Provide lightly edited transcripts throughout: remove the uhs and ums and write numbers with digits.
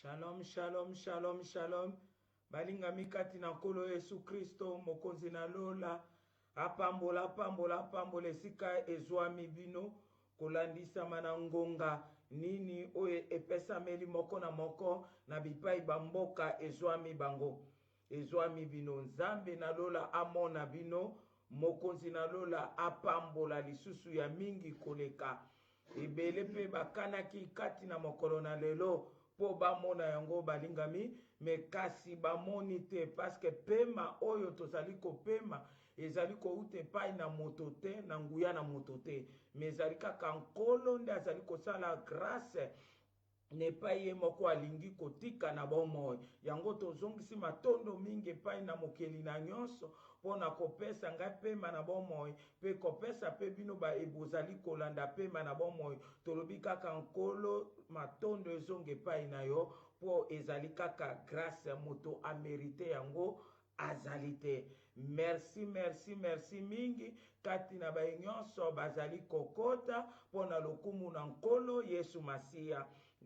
Shalom, shalom, shalom, shalom. Balinga mikati na nkolo Yesu Kristo, mokonzi na lola. Apambola, apambola, apambola, esika ezwami bino. Kolandisa mana ngonga. Nini oye epesameli moko na moko. Na bipai bamboka ezwami bango. Ezwami bino. Nzambe na lola amona bino. Mokonzi na lola apambola lisusu ya mingi koleka. Ebele pe bakanaki kati na mokolo na lelo. Po bamona yango balingami me kasi bamoni te paske pema oyo tozali kopema ezali kouta epai na moto te na nguya na moto te me ezali kaka nkolo nde azali kosala grâce nepai ye moko alingi kotika na bomoi yango tozongisi matondo mingi epai na mokeli na nyonso mpona kopesa ngai pema na bomoi mpe kopesa mpe bino bozali kolanda pema na bomoi tolobi kaka nkolo matondo ezonga epai na yo mpo ezali kaka grâce moto amerite yango azali te. Merci, merci, merci mingi kati na baye nyonso bazali kokota mpona lokumu na nkolo Yesu Masiya.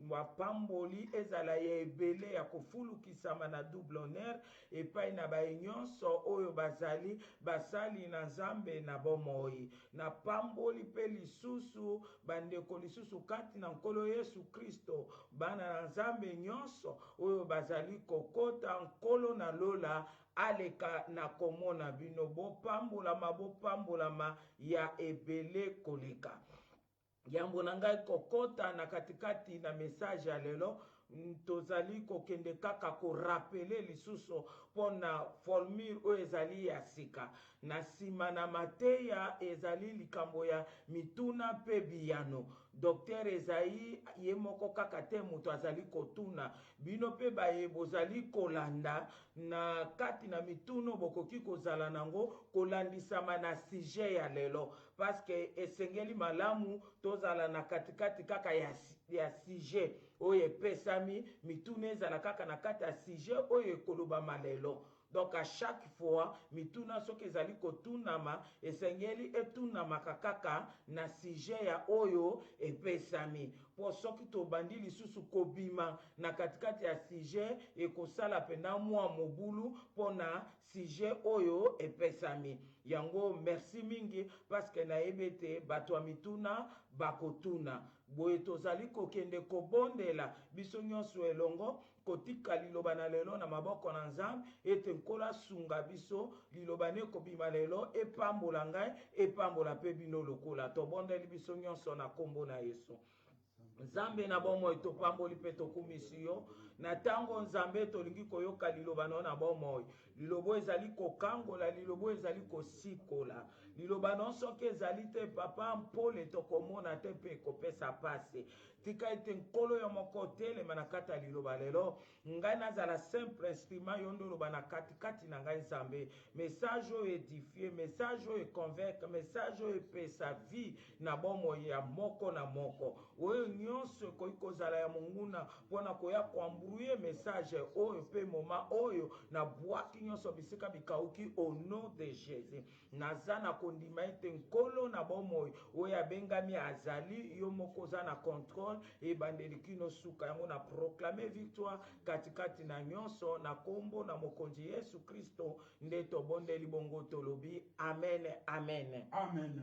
Wapamboli ezala ya ebele ya kofulukisama na double honneur epai na baye nyonso oyo bazali basali na Nzambe na bomoi. Na pamboli pe lisusu bandeko lisusu kati na nkolo Yesu Kristo bana na Nzambe nyonso oyo bazali kokota nkolo na lola aleka na komona bino bopambolama ya ebele koleka. Yambo na ngai kokota na katikati na message ya lelo tozali kokende kaka korapele lisusu pona formule oyo ezali ya sika na nsima na mateya ezali likambo ya mituna pe biyano. Docteur Ezaïe ye moko kaka te moto azali kotuna bino pe baye bozali kolanda na kati na mituno bokoki kozala nango kolandisama na sujet ya lelo paske esengeli malamu tozala na katikati kaka ya sujet oyo epesami mituna ezala kaka na kati ya sujet oyo ekolobama lelo. Donc à chaque fois mituna soki ezali kotunama esengeli etunamaka kaka na sujet ya oyo epesami po soki tobandi lisusu kobima na katikati ya sujet ekosala pena mwa mobulu pona sujet oyo epesami yango. Merci mingi paske nayebi ete bato ya mituna bakotuna boye tozali kokende kobondela biso nyonso elongo kotika liloba na lelo na maboko na Nzambe ete nkola sunga biso liloba ne kobima lelo epambola ngai epambola pe bino lokola tobondeli biso nyonso na kombo na Yesu. Nzambe na bomoi topamboli pe tokumisi yo na tango Nzambe tolingi koyoka liloba na bomoi lilobo ezali kokangola lilobo ezali kosikola liloba non soki ezali te papa mpole tokomona te pe kopesa pase tika ete nkolo ya moko telema na kati ya liloba lelo ngai nazala simple instrument yo ndo loba na katikati na ngai Nzambe message oyo edifie message oyo convaincre message oyo epesa vie na bomoi ya moko na moko oyo nyonso ekoki kozala ya monguna mpona koya koambrouye message oyo pe moma oyo na bwaki nyonso bisika bikauki au nom de Jésus. Naza na kondima ete nkolo na bomoi oyo abengami azali yo moko oza na contrôle ebandeli kino suka yango na proclamer victoire katikati na nyonso na kombo na mokonzi Yesu Kristo nde tobondeli bongo tolobi amen amen Amen.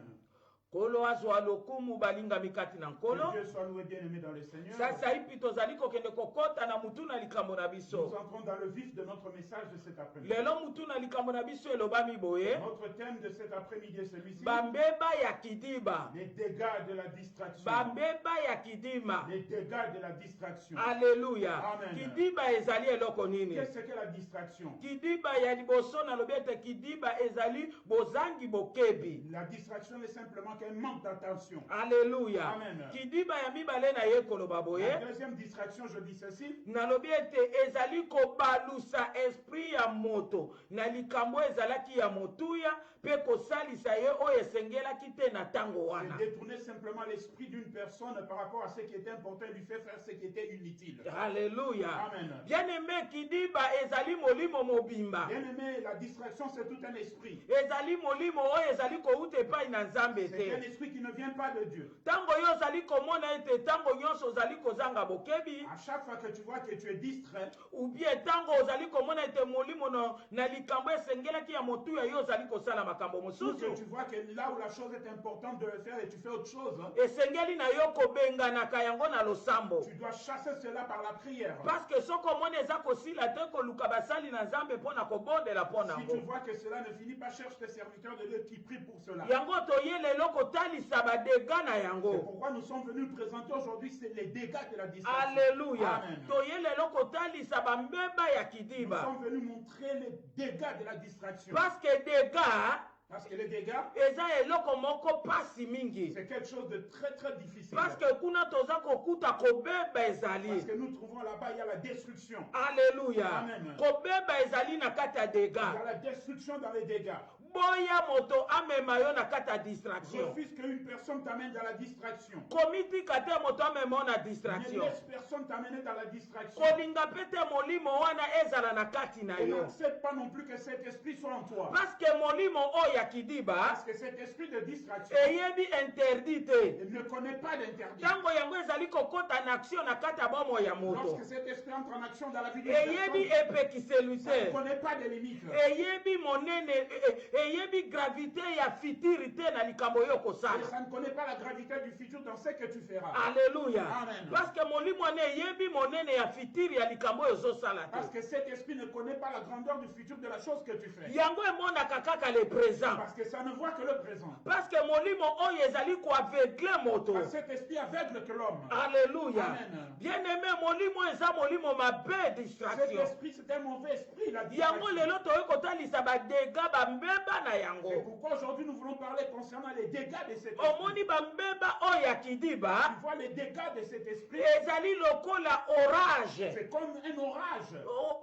Kolo azwa lokumu balinga mikati na nkolo. Que Dieu soit loué bien-aimé dans le Seigneur. Sasa ipi tozali kokende kokota na mutuna likambo na biso. Nous entrons dans le vif de notre message de cet après-midi. Lelo mutuna likambo na biso elobami boye. Notre thème de cet après-midi est celui-ci. Bambeba ya kidiba. Les dégâts de la distraction. Bambeba ya kidima. Les dégâts de la distraction. Alléluia. Amen. Kidiba ezali eloko nini? Qu'est-ce que la distraction? Kidiba ya liboso na lobete kidiba ezali bozangi bokebi. La distraction est simplement qu'un manque d'attention. Alléluia. Amen. Kidiba ya mibale na ye koloba boye. La deuxième distraction, je dis ceci. Na lobete ezali kobalusa esprit ya moto na likambo ezalaki ya motuya mpe kosalisa ye oyo esengelaki te na ntango wana. C'est détourner simplement l'esprit d'une personne par rapport à ce qui était important et lui faire faire ce qui était inutile. Alléluia. Amen. Bien-aimé kidiba ezali molimo mobimba. Bien aimé, la distraction c'est tout un esprit. Ezali molimo oyo ezali kouta epai na Nzambe C'est un te. esprit qui ne vient pas de Dieu. Tango yo ozali komona ete tango nyonso ozali kozanga bokebi, À chaque fois que tu vois que tu es distrait, ou bien tango ozali komona ete molimo na likambo esengelaki ya motuya yo ozali kosala makambo ou que mosusu, tu vois que là où la chose est importante de le faire et tu fais autre chose, esengeli na yo kobenganaka yango na losambo. tu dois chasser cela par la prière. Parce que soko omona eza kosila te koluka basali na Nzambe mpo na kobondela mpo na Si tu yango. vois que cela ne finit pas, cherche tes serviteurs de Dieu qui prient pour cela. Yango toye lelo kotalisa badega na C'est yango. pourquoi nous sommes venus présenter aujourd'hui, c'est les dégâts de la distraction. Alléluia. Amen. Toye lelo kotalisa bambeba ya Nous kidiba. sommes venus montrer les dégâts de la distraction. Parce que dega Parce que les dégâts, eza eloko moko pasi mingi. c'est quelque chose de très très difficile. Parce que kuna toza kokuta kobeba Parce ezali. que nous trouvons là-bas, il y a la destruction. Alléluia. Amen. Kobeba ezali na kati ya Il y dega. a la destruction dans les dégâts. Boya moto amema yo na kati ya distraction. Refuse qu'une personne t'amène dans la distraction. Komitika te moto amema yo na Ne distraction. laisse personne t'amener dans la distraction. Kolinga pe te molimo wana ezala na kati na Et yo. n'accepte pas non plus que cet esprit soit en toi. Parce que molimo oyo ya kidiba Parce que cet esprit de distraction, eyebi interdit te. il ne connaît pas d'interdit. Ntango yango ezali kokota na action na kati ya bomo ya moto, Lorsque cet esprit entre en action dans la vie d'une eyebi personne, epekiselu ça ne te, connaît pas de limites. eyebi monene, eyebi gravité ya fitiri te na likambo yo Et kosala. ça ne connaît pas la gravité du futur dans ce que tu feras. Alléluia. Amen. Parce que molimo wana eyebi monene ya fitiri ya likambo oyo ozosala Parce te. que cet esprit ne connaît pas la grandeur du futur de la chose que tu fais. Yango emonaka kaka le présent. Parce que ça ne voit que le présent. Parce que molimo oyo ezali koaveugle moto. Parce que cet esprit aveugle que l'homme. Alléluia. Amen. Bien-aimé, molimo eza molimo mabe Cet distraction. esprit, c'est un mauvais esprit, la Yango distraction. lelo toye kotalisa badega bambeba na C'est yango. pourquoi aujourd'hui nous voulons parler concernant les dégâts de cet esprit. Omoni bambeba oyo ya kidiba Tu vois les dégâts de cet esprit, ezali lokola orage. c'est comme un orage.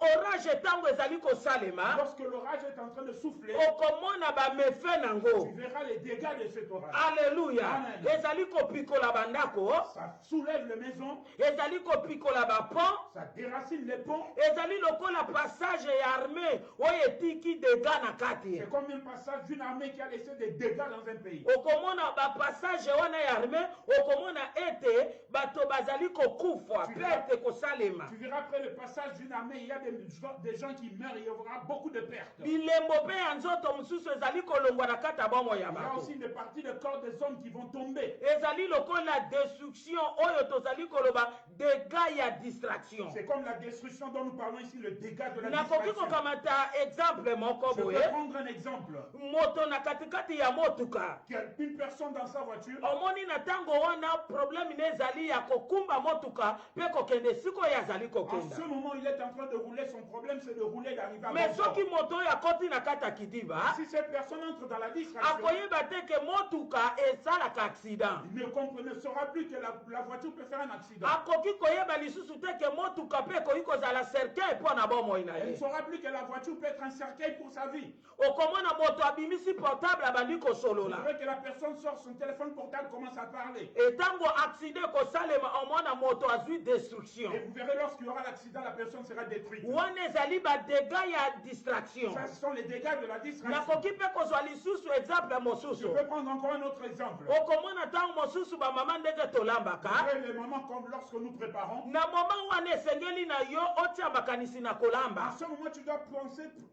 Orage ntango ezali kosalema Lorsque l'orage est en train de souffler, okomona bamefe nango. tu verras les dégâts de cet orage. Alléluia. Amen. Ezali kopikola bandako, Ça soulève les maisons, ezali kopikola bapont, ça déracine les ponts. ezali lokola passage ya armée oyo etiki dega na kati. C'est comme un passage d'une armée qui a laissé des dégâts dans un pays. Okomona bapassage wana ya armée, okomona ete bato bazali kokufa Tu pe verras- ete kosalema. Tu verras après le passage d'une armée, il y a des gens qui meurent, il y aura beaucoup de pertes. Bilembo mpe ya nzoto mosusu ezali kolongwa na kati ya bomo ya Il y a bato. aussi des parties de corps des hommes qui vont tomber. Ezali lokola destruction oyo tozali koloba dega ya distraction. C'est comme la destruction dont nous parlons ici, le dégât de la Nakoki distraction. kokamata exemple moko Je boye. peux prendre un exemple. Moto na katikati ya motuka. Une personne dans sa voiture, Omoni na tango wana problème ne ezali ya kokumba motuka pe kokende siko ya azali en kokenda. ce moment, il est en train de rouler. Son problème, c'est de rouler, d'arriver à Mais bon port. soki moto oyo akoti na kati ya kidiba, Si cette personne entre dans la distraction, akoyeba te ke motuka esalaka accident. il ne saura plus que la voiture peut faire un accident. Akoki koyeba lisusu te ke motuka pe ekoki kozala cercueil mpo na bomoi na Elle ne ye. saura plus que la voiture peut être un cercueil pour sa vie. Okomona moto abimisi portable abandi C'est kosolola. vrai que la personne sort son téléphone portable, commence à parler. Etango accident kosalema omona moto azwi destruction. Et vous verrez, lorsqu'il y aura l'accident, la personne sera détruite. Wana ezali badega ya distraction. Ça, ce sont les dégâts de la distraction. Nakoki mpe kozwa lisusu exemple Je mosusu. peux prendre encore un autre exemple. Okomona ntango mosusu bamama ndenge tolambaka. Vous verrez les moments comme lorsque nous préparons. Na moma wana esengeli na yo otia makanisi na En kolamba. ce moment, tu dois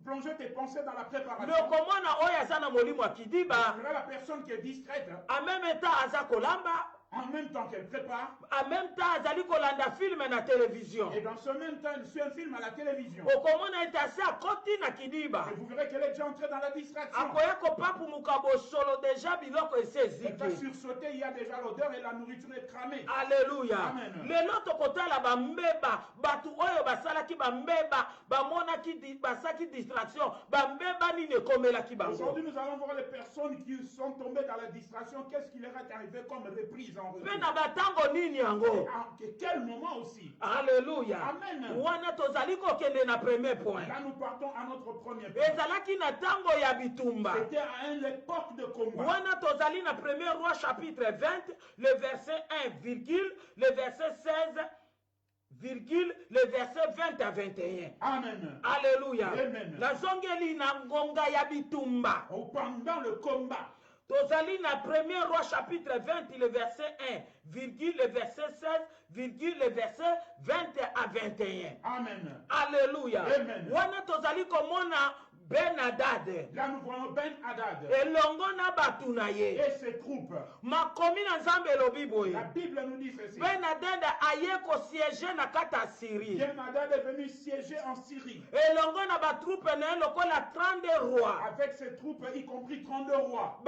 plonger tes pensées dans la préparation. Lokomona oyo aza na molimo ya kidiba, Tu verras la personne qui est distraite, en même temps aza kolamba, en même temps qu'elle prépare, en même temps azali kolanda filme na télévision. et dans ce même temps, elle suit un film à la télévision. Okomona ete asi akoti na kidiba. Et vous verrez qu'elle est déjà entrée dans la distraction. Akoya kopapumuka bosolo deja biloko esi Elle va eziki. sursauter, il y a déjà l'odeur et la nourriture est cramée. Alléluia. Amen. Lelo tokotala bambeba, batu oyo basalaki bambeba, bamonaki basaki distraction, bambeba nini ekomelaki bango. Aujourd'hui, nous allons voir les personnes qui sont tombées dans la distraction. Qu'est-ce qui leur est arrivé comme reprise en en retour. Pe na batango nini yango. Et quel moment aussi. Alléluia. Amen. Wana tozali kokende na premier point. Là, nous partons à notre premier point. Ezalaki na tango ya bitumba. C'était à une époque de combat. Wana tozali na 1er roi chapitre 20, le verset 1, le verset 16, le verset 20 à 21. Amen. Alléluia. Amen. La zongeli na ngonga ya bitumba. Pendant le combat. Tozali na 1er roi chapitre 20, le verset 1, le verset 16, le verset 20 à 21. Amen. Alléluia. Amen. Wana tozali komona Ben-Hadad. Là, nous voyons Ben-Hadad Elongo na batu na ye. et ses troupes. Makomi na Nzambe elobi boye. La Bible nous dit ceci. Ben-Hadad aye kosiege na kati ya Syrie. Ben-Hadad est venu siéger en Syrie. Elongo na batroupe na ye lokola 32 rois. Avec ses troupes, y compris 32 rois.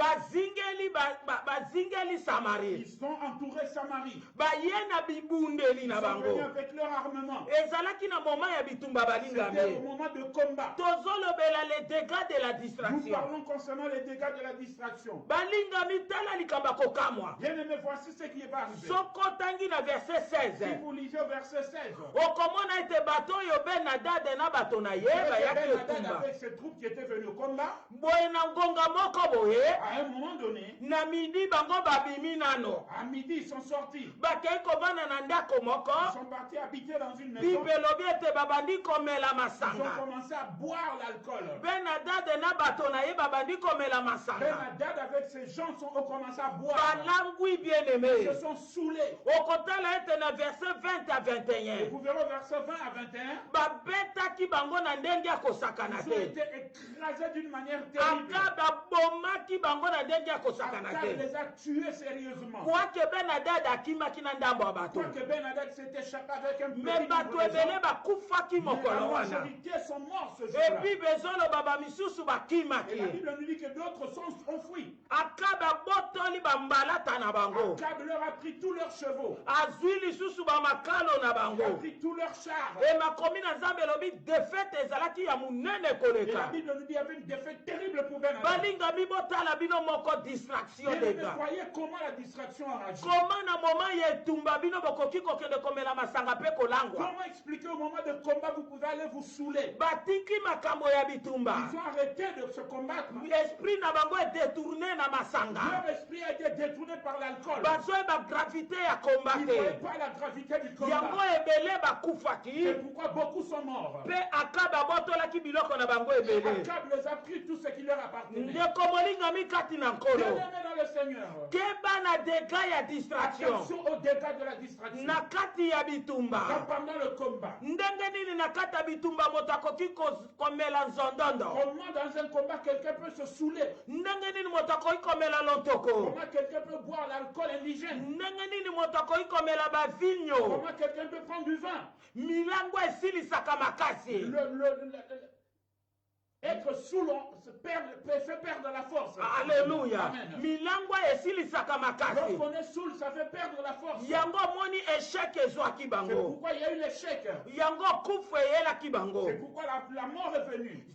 Bazingeli Samarie. Ils ont entouré Samarie. Baye na bibundeli Ils na sont venus bango. avec leur armement. Ezalaki na moment ya bitumba C'était au balingami. moment de combat. Tozolobela les dégâts de la Nous distraction. parlons concernant les dégâts de la distraction. Balingami tala likamba kokamwa. Bien-aimés, voici ce qui est arrivé. Soko tangi na verset Si 16. vous lisez au verset 16, Okomona ete bato oyo Ben-Hadad na bato na ye bayaki Ben-Hadad etumba. avec ses troupes qui étaient venues au combat, Boye na ngonga moko boye. à un moment donné, Na midi bango babimi nano. à midi, ils sont sortis. Bakei kovanda na ndako moko. Ils sont partis habiter dans une maison. Bible elobi ete babandi komela Ils ont masanga. commencé à boire l'alcool. Ben-Hadad na bato na ye babandi komela masanga. Ben-Hadad avec ses gens ont commencé à boire. Balangwi Ils bien-aimé. se sont saoulés. Okotala ete na verset 20 à Et 21. vous verrez au verset 20 à 21, Babetaki bango na ndenge ya kosakana ils ont te. été écrasés d'une manière terrible. Akabe abomaki bango na ndenge ya kosakana Akab te. les a tués sérieusement. Kwake Ben-Hadad akimaki na ndambo ya bato. Quoique Ben-Hadad s'est échappé avec un Me petit bato nombre de gens, ebele bakufaki mais mokolo la wana. majorité sont morts ce jour-là. Epi bezoloba bamisusu Et la bakimaki. Bible nous dit que d'autres ont fui. Akabe abotoli bambalata na bango. Akab leur a pris tous leurs chevaux, Azwi lisusu bamakalo na a bango. pris tous leurs chars. E makomi na Nzambe elobi defete ezalaki ya monene Et la koleka. Bible nous dit qu'il y avait une défaite terrible pour Ben-Hadad. Balingami botala bino moko distraction Mais de vous gars. voyez comment la distraction a agi. Comment na moment ya etumba bino bokoki kokende komela masanga mpe kolangwa. Comment expliquer au moment de combat vous pouvez aller vous saouler. Batiki makambo ya bitumba. Ils ont arrêté de se combattre. Esprit na bango edetourne na masanga. Leur esprit a été détourné par l'alcool. Bazoye bagravité ya komba Ils ne voyaient te. pas la gravité du Yango combat. ebele bakufaki. C'est pourquoi beaucoup sont morts. Mpe Akabe abotolaki biloko na bango ebele. Akab les a pris tout ce qui leur appartenait. Ndeko molingami kati na nkolo. Bien-aimés dans le Seigneur, Keba na dega ya distraction. attention aux dégâts de la distraction. Na kati ya Quand bitumba. pendant le combat, Ndenge nini na kati ya bitumba moto akoki komela nzondondo. comment dans un combat quelqu'un peut se saouler? Ndenge nini moto akoki komela lontoko. Comment quelqu'un peut boire l'alcool indigène? Ndenge nini moto akoki komela bavinyo. Comment quelqu'un peut prendre du vin? Milango esilisaka makasi. Être sous l'eau fait perdre la force. Alléluia. Amen. Milango esilisaka makasi. Lorsqu'on est saoul, ça fait perdre la force. Yango moni échec ezwaki C'est bango. pourquoi il y a eu l'échec. Yango kufu eyelaki bango. C'est pourquoi la mort est venue.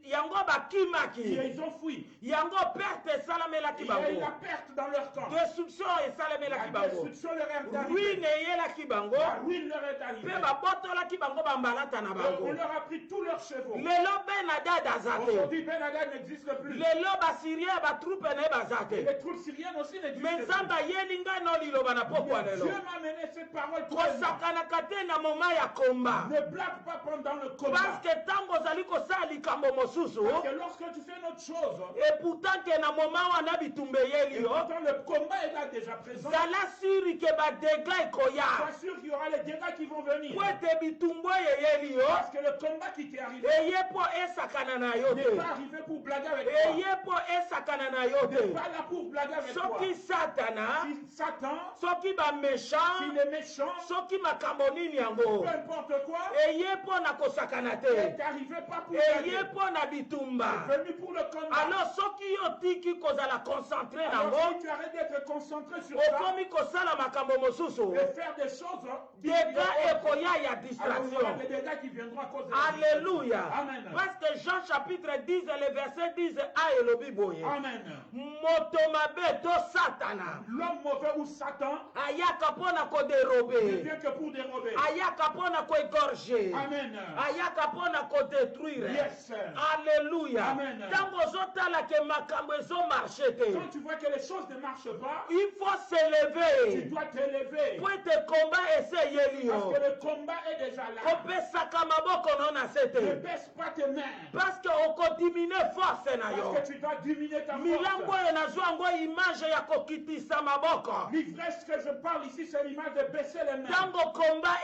Yango bakimaki. Et ils ont fui. Yango perte esalamelaki Il y a eu bango. la perte dans leur camp. Destruction esalamelaki La bango. destruction leur est arrivée. Ruine eyelaki bango. La ruine leur est arrivée. Mpe babotolaki bango bambalata na On bango. leur a pris tous leurs chevaux. Lelo Ben-Hadad aza te. Aujourd'hui, Ben-Hadad n'existe plus. Lelo basirien batroupe na ye baza Et te. les troupes syriennes aussi Me n'existent Nzambe plus. ayeli ngai no liloba na pokwa Mais lelo. Dieu m'a mené cette parole pour moi. Kosakanaka te na moma ya komba. Ne blague pas pendant le combat. Parce que ntango ozali kosala likambo mosusu. Parce que lorsque tu fais une autre chose, Et pourtant ke na moma wana bitumba et eyeli yo. pourtant le combat est là déjà présent, Zala siri ke badega ekoya. t'assure qu'il y aura les dégâts qui vont venir. Po ete bitumba eyeli yo. Parce que le combat qui t'est arrivé Eye po esakana na yo n'est te. pas arrivé pour blaguer avec toi. Eye po esakana na yo N'est te. pas là pour blaguer avec toi. Soki satana. Si Satan, Soki baméchant. s'il est méchant, Soki makambo nini yango. peu importe quoi, Eye po na kosakana il te. n'est arrivé pas pour blaguer. Eye po na bitumba. Il est venu pour le combat. Alors soki yo tiki kozala concentré Alors nango. si tu arrêtes d'être concentré concentrer sur ça okomi kosala makambo mosusu et faire des choses dégâts ekoya ya alors il y distraction. aura des dégâts qui viendront à cause de la Alléluia. Amen. Parce que Jean chapitre 10 le verset 10 a elobi boye. Amen. Moto mabe to satana. L'homme mauvais ou Satan Ayaka pona ne koderobe. vient que pour dérober. Ayaka pona koegorger. Amen. Ayaka pona kodétruire. Yes. Alléluia. Amen. Tango ozotala ke makambo ezomarche te. Quand tu vois que les choses ne marchent pas, Il faut tu s'élever. dois t'élever. Po ete combat eseyeli Parce yo. que le combat est déjà là. Kopesaka maboko no na Ne sete. baisse pas tes mains. Parce que okodimine force na yo. Parce que tu dois diminuer ta Milango force. oyo nazwa yango image ya kokitisa maboko. L'ivresse que je parle ici, c'est l'image de baisser les mains. Ntango combat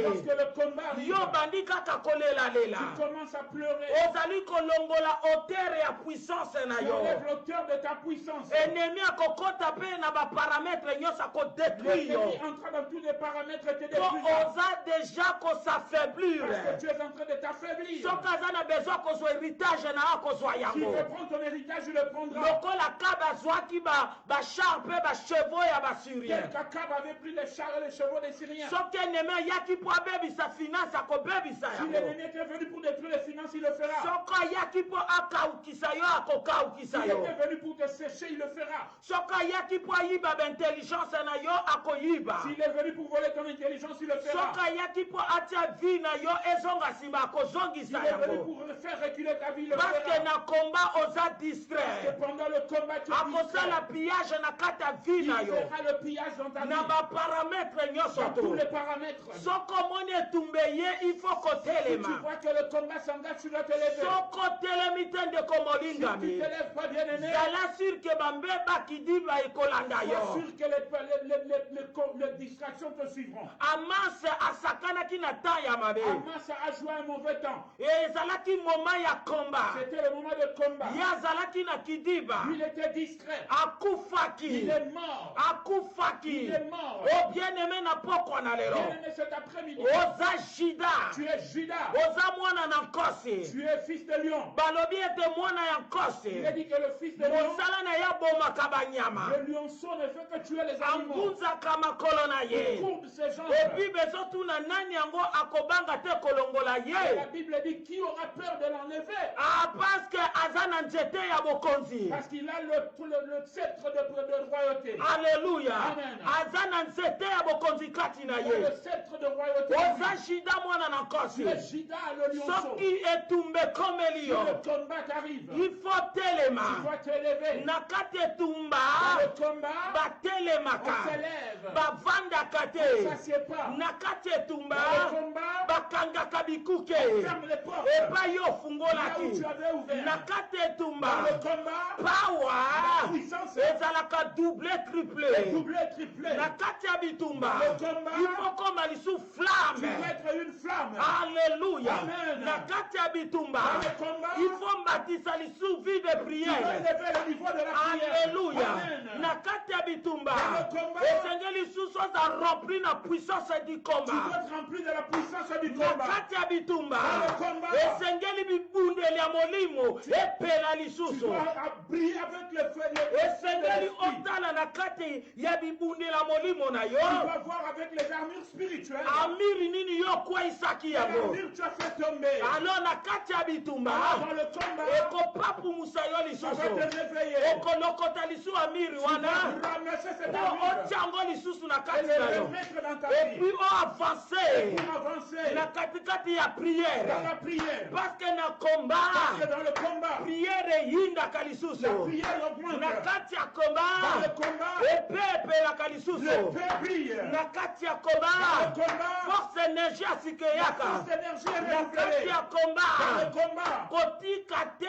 Lorsque eye. le combat arrive, Yo bandi kaka kolelalela. tu commences à pleurer. Ozali kolongola hauteur ya puissance na Tu yo. enlèves l'auteur de ta puissance. Ennemi akokota pe na baparametre nyonso akodétruire yo. L'ennemi entre dans tous les paramètres et te Po détruit. oza déjà kosaffaiblir. Parce que tu es en train de t'affaiblir. Soki aza na besoin kozwa héritage na yo akozwa S'il yango. veut prendre ton héritage, il le prendra. Lokola kaba azwaki bachar mpe bachevaux ya basyrien. Tel qu'Akab avait pris les chars et les chevaux des Syriens. Soki ennemi ayaki mpo abebisa finance akobebisa Si yango. l'ennemi était venu pour détruire les finances, il le fera. Soki ayaki mpo akaukisa yo akokaukisa S'il yo. était venu pour te sécher, il le fera. Soki ayaki mpo ayiba baintelligence na yo akoyiba. S'il est venu pour voler ton intelligence, il le fera. Soki ayaki mpo atia vie na yo ezonga nsima S'il akozongisa est venu yango. pour faire reculer ta vie, il le Parce que fera. na combat oza Parce que distrait. pendant le combat, tu es Akosala distrait. pillage na kati ya vie Il na yo. fera le pillage dans ta vie. Na baparametre nyonso Dans tous to. les paramètres. Soko omoni etumba ye il faut Si tu kotelema. vois que le combat s'engage, tu dois te lever. Soko otelemi te ndeko Si tu molingami. ne te lèves pas, bien aimé, zala sur ke bambeba kidiba ekolanda sois yo. sûr que les distractions te suivront. Amase asakanaki na temps ya mabe. Amas a joué un mauvais temps. Ezalaki moment ya komba. C'était le moment de combat. Ye azalaki na kidiba. Il était distrait. Akufaki. Il est mort. Akufaki. Il est mort. O bien-aimé na pokwa na lelo. Bien aimé, cet après-midi, Oza Juda. tu es Judas. Oza mwana na nkosi. Tu es fils de lion. Balobi ete mwana ya Il nkosi. a dit que le fils de lion, Mosala na ya bomaka banyama. le lionceau ne fait que tuer les animaux. Ambunzaka makolo na Il ye. courbe ses jambes. Ebible ezotuna nani yango akobanga te kolongola Et ye. la Bible dit qui aura peur de l'enlever? Ah, parce que aza na nzete ya bokonzi. Parce qu'il a le sceptre de royauté. Alléluia. Amen. Aza na nzete ya bokonzi kati na Il a ye. le sceptre de royauté. Oza Juda mwana na nkosi. Tu es Judas, le lionceau. Soki etumbe komeli Si yo. le combat t'arrive, Il faut tu telema. dois te lever. Na kati etumba. Dans le combat, on Batelemaka. s'élève. Bavandaka On te. ne s'assied pas. Na kati etumba. Dans le combat, Bakangaka bikuke. ferme les portes. Epai yo Là où fungolaki. tu avais ouvert. Na kati Dans etumba. le combat, la Power. puissance Ezalaka doublé est triplé. doublée, triplée. Na kati ya bitumba. Dans le combat, Il faut koma lisu tu flamme. dois être une flamme. Alléluia. Amen. Na kati ya bitumba. Dans le combat, Il faut mbatisa lisu vie de tu dois prière. élever le niveau de la prière. Alléluia. Amen. Na kati ya bitumba. Dans le combat, Esengeli lisusu aza rempli na puissance du tu combat. dois être rempli de la puissance du Na combat. kati ya bitumba. Dans le combat, Esengeli bibundeli ya molimo epela tu lisusu. dois briller avec le feu. Esengeli Tu otala na kati ya bibundeli ya molimo na yo. dois voir avec les armures spirituelles. Amiri nini yo kwaisaki yango. L'armure tu as fait tomber. Alors na kati ya bitumba. Alors dans le combat, Ekopapumusa yo ça va lisusu. te réveiller. Okolokota lisu amiri Tu wana. vas ramasser cette Po armure otia yango lisusu na et kati na le yo. remettre dans ta Et vie. puis on avance Pour avancer na katikati ya dans la prière. prière. Parce que na Parce que combat, dans le combat, prière yindaka la lisusu. prière augmente. Na kati ya Dans le combat, combat, epepelaka le lisusu. feu brille. Na kati ya Dans le combat, combat, force énergie la asikeyaka. force d'énergie est Na kati renouvelée. ya Dans le combat, combat, kotika te.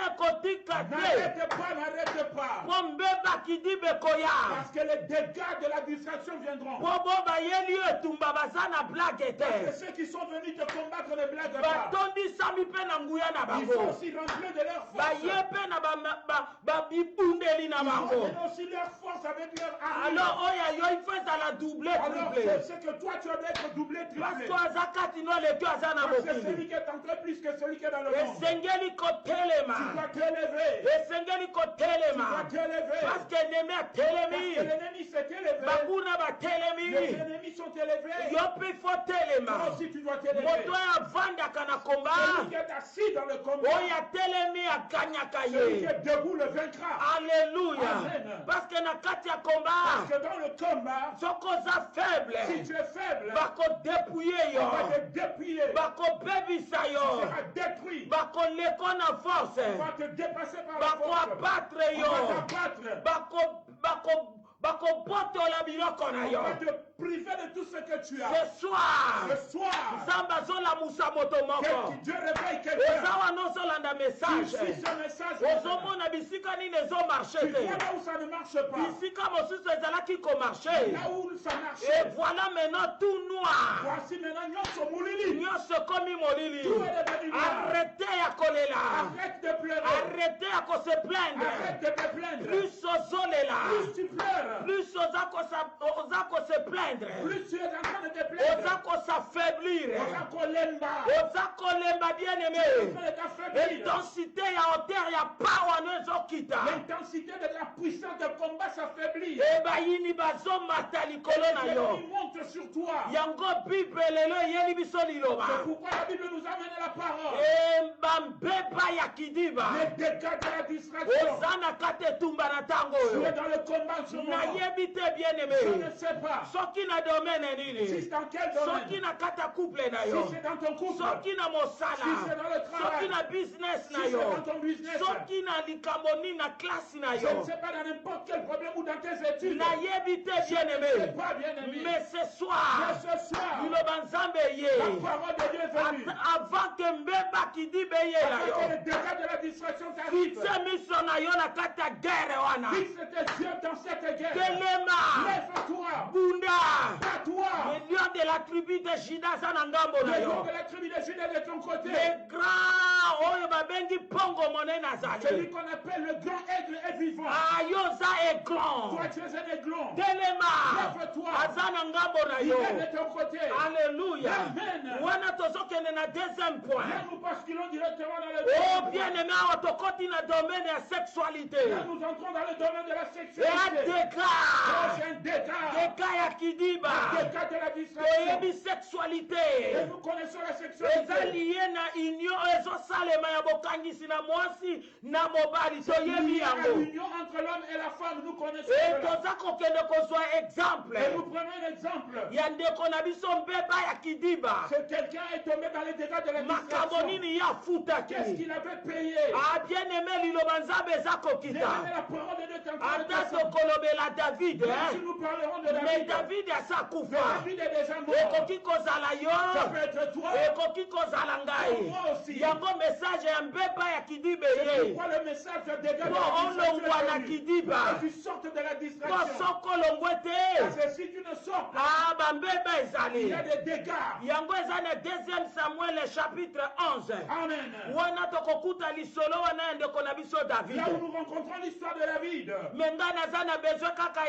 n'arrête pas. Po mbeba kidibe koya. Parce que les dégâts de la distraction viendront. Po bo bayeli yo etumba baza na blague Et te. ceux qui sont venus te combattre ne blaguent pas. Batondisami mpe na nguya na Ils sont bango. aussi remplis de leur Baye force. mpe na babibundeli na Ils bango. ont aussi leur force avec leur armure. Alors oyo yo il faut ezala double Alors triple. c'est que toi tu dois être doublé, Parce triplé. que aza kati no leki aza na Parce que mokili. celui qui est entré plus que celui qui est dans le monde. Esengeli Tu kotelema. dois t'élever. Esengeli Tu dois kotelema. t'élever. Parce que ennemi Parce que atelemi. l'ennemi s'est est élevé, bakuna les batelemi ennemis sont élevés. yo mpe fo telema Toi aussi, tu dois t'élever. moto oyo avandaka na komba Celui qui est assis dans le combat, oyo atelemi aganyaka celui qui ye est debout le vaincra. alleluya Amen. parce que na kati ya komba Parce que dans le combat, soki oza faible si tu es faible, bakodepouye yo on va te dépouiller. bakobebisa Tu yo seras détruit. bakoleko na force On va te dépasser par la force. bakoabattre On yo va t'abattre. bakobotola biloko na On yo va te priver de tout ce que tu as. ce soir Ce soir, nzambe azolamusa moto moko Dieu réveille oza quelqu'un. wana ozolanda Tu message suis ce message. ozomona bisika nini ezomarshe Tu vois te là où ça ne marche pas. bisika mosusu ezalaki komarshe Là où ça marche. et voilà maintenant tout noir Voici maintenant nyonso mulili. nyonso ekomi molili Tout est devenu noir. arrete ya kolela Arrête de pleurer. arrete ya kose plaindre Arrête de te plaindre. plus ozolela Plus tu pleures, plus oza kose plaindre plus tu es en train de te oza plaindre. kosafaiblir Oza kolemba. oza kolemba bien En aimé train de t'affaiblir. intensité ya hauteur ya pawa no ezokita L'intensité de la puissance de combat s'affaiblit. e bayini bazomata likolo na yo L'ennemi monte sur toi. yango bible lelo eyeli biso liloba C'est pourquoi la Bible nous amène la parole. e bambeba ya kidiba Les dégâts de la distraction. oza na kati etumba na ntango Tu es oyo dans le combat en ce moment. nayebi te bien Je aimé ne sais pas. soki na domaine Si nini c'est dans quel soki domaine. na kati ya couple na Si yo c'est dans ton couple. soki na mosala Si c'est dans le travail. soki na business Si na c'est yo dans ton business. soki na likambo nini na klase na Je ne yo sais pas dans n'importe quel problème ou dans tes études. nayebi te bien Je ne aimé sais pas, bien aimé. mais ce soir Mais ce soir, liloba nzambe la ye parole de Dieu est venue. avant que mbeba kidibe yela Afin que yo les dégâts de la distraction t'arrivent. fixe miso na yo na kati ya guerre wana Fixe tes yeux dans cette guerre. telema Lève-toi. bunda Bats-toi. le lion de la tribu de Juda aza na ngambo na Le nom yo de la tribu de Juda est de ton côté. le grand oyo babengi mpongo monene azali Celui qu'on appelle le grand aigle est vivant. ayo oza aiglon Toi, tu es un aiglon. telema Lève-toi. aza na ngambo na Il yo est de ton côté. alleluya Amen. wana tozokende na deuxième point Là, nous basculons directement dans le oh domaine. bien aimé awa tokoti na domaine ya sexualité Là, nous entrons dans le domaine de la ya sexualité. deka C'est un dégât. deka ya kidiba Dégât de la distraction. toyebi Et sexualité nous connaissons la eza sexualité. liye na union ezosalema ya bokangisi na mwasi na mobali toyebi Il y a yango l'union entre l'homme et la femme. Nous connaissons e cela. toza kokende kozwa exemple Et nous prenons un exemple. ya ndeko na biso mbeba ya kidiba C'est quelqu'un est tombé dans les dégâts de la makambo distraction. nini ye afutaki Qu'est-ce qu'il avait payé? bien aimé liloba nzambe eza Bien aimé, kokita la parole de Dieu est en train de ata descendre. tokolobela david Même si nous parlerons de mais David, david asa mais kufa David est déjà mort. ekoki kozala Ça yo peut être toi. ekoki kozala ngai Moi aussi. yango message ya mbeba ya kidiba C'est ye pourquoi le message de dégâts de po la olongwa na distraction est venu. kidiba Que tu sortes de la po distraction. soko olongwe te Parce que si tu ne sors pas, bambeba il ezali y a des dégâts. yango eza na 2 samuel chapitre 11 Amen. wana tokokuta lisolo wana ya ndeko na biso david Là où nous rencontrons l'histoire de David. me ngai naza na besoin kaka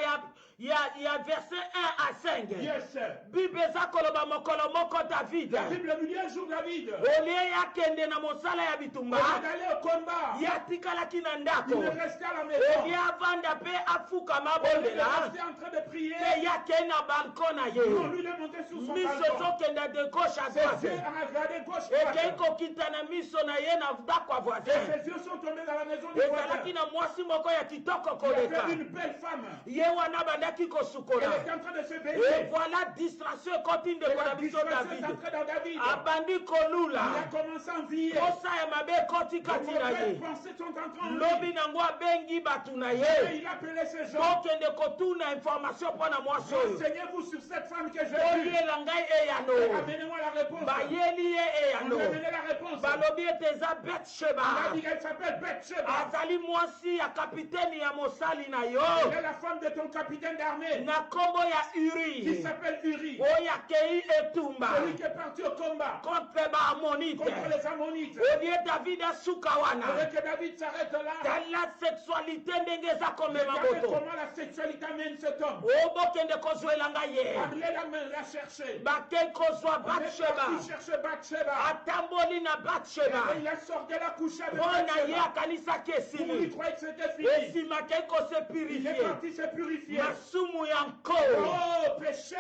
ya verset 1 à 5 Yes. bible eza koloba mokolo moko david La Bible nous dit un jour David. olie yakende na mosala ya Il bitumba est allé au combat. ye atikalaki na Il ndako est resté à la olie maison. avanda mpe afukama Il est abondela resté en train de prier. te yakei na balkon na Non, ye lui il est monté sur son miso balcon. ezokenda de gauche à Ses droite yeux ont regardé gauche ekei droite. kokita na miso na ye na ndako ya Et voisin ses yeux sont tombés dans la maison du ezalaki voisin. na mwasi moko ya kitoko Il koleka avait une belle femme. ye wana bandaki Elle kosukola était en train de se e baigner. voilà distraction ekoti Et ndeko la na biso distraction est david entrée dans David. abandi Il kolula a commencé à envier. posa ya mabe ekoti Les kati na mauvaises ye pensées sont entrées en lobi lui. nango abengi bato na Et ye il appelait ces gens. tokende kotuna information mpo na mwasi oyo Renseignez-vous sur cette femme que j'ai vue. oliela ngai Et eyano amenez-moi la réponse. bayeli ye On eyano lui a donné la réponse. balobi ete eza Il a betsheba dit qu'elle s'appelle Bathsheba. azali mwasi ya kapiteni ya mosali na yo Elle est la femme de ton capitaine d'armée na nkombo ya qui uri s'appelle Uri. oyo akei etumba Celui qui est parti au combat contre baamonite contre les Ammonites. olie david asuka wana Et que David s'arrête là. tala sexualité ndenge eza komema Regardez moto comment la sexualité amène cet homme. obokende kozwela ngai ye Allez la chercher. bakei kozwa On est batsheba parti chercher Bathsheba. atamboli na batsheba Et il a sorti la couche avec mpo na ye Bathsheba. akanisaki Vous lui esili croyez que c'était fini. esima kei kose Il est purifie parti se purifier. masumu ya yanko. Oh, péché.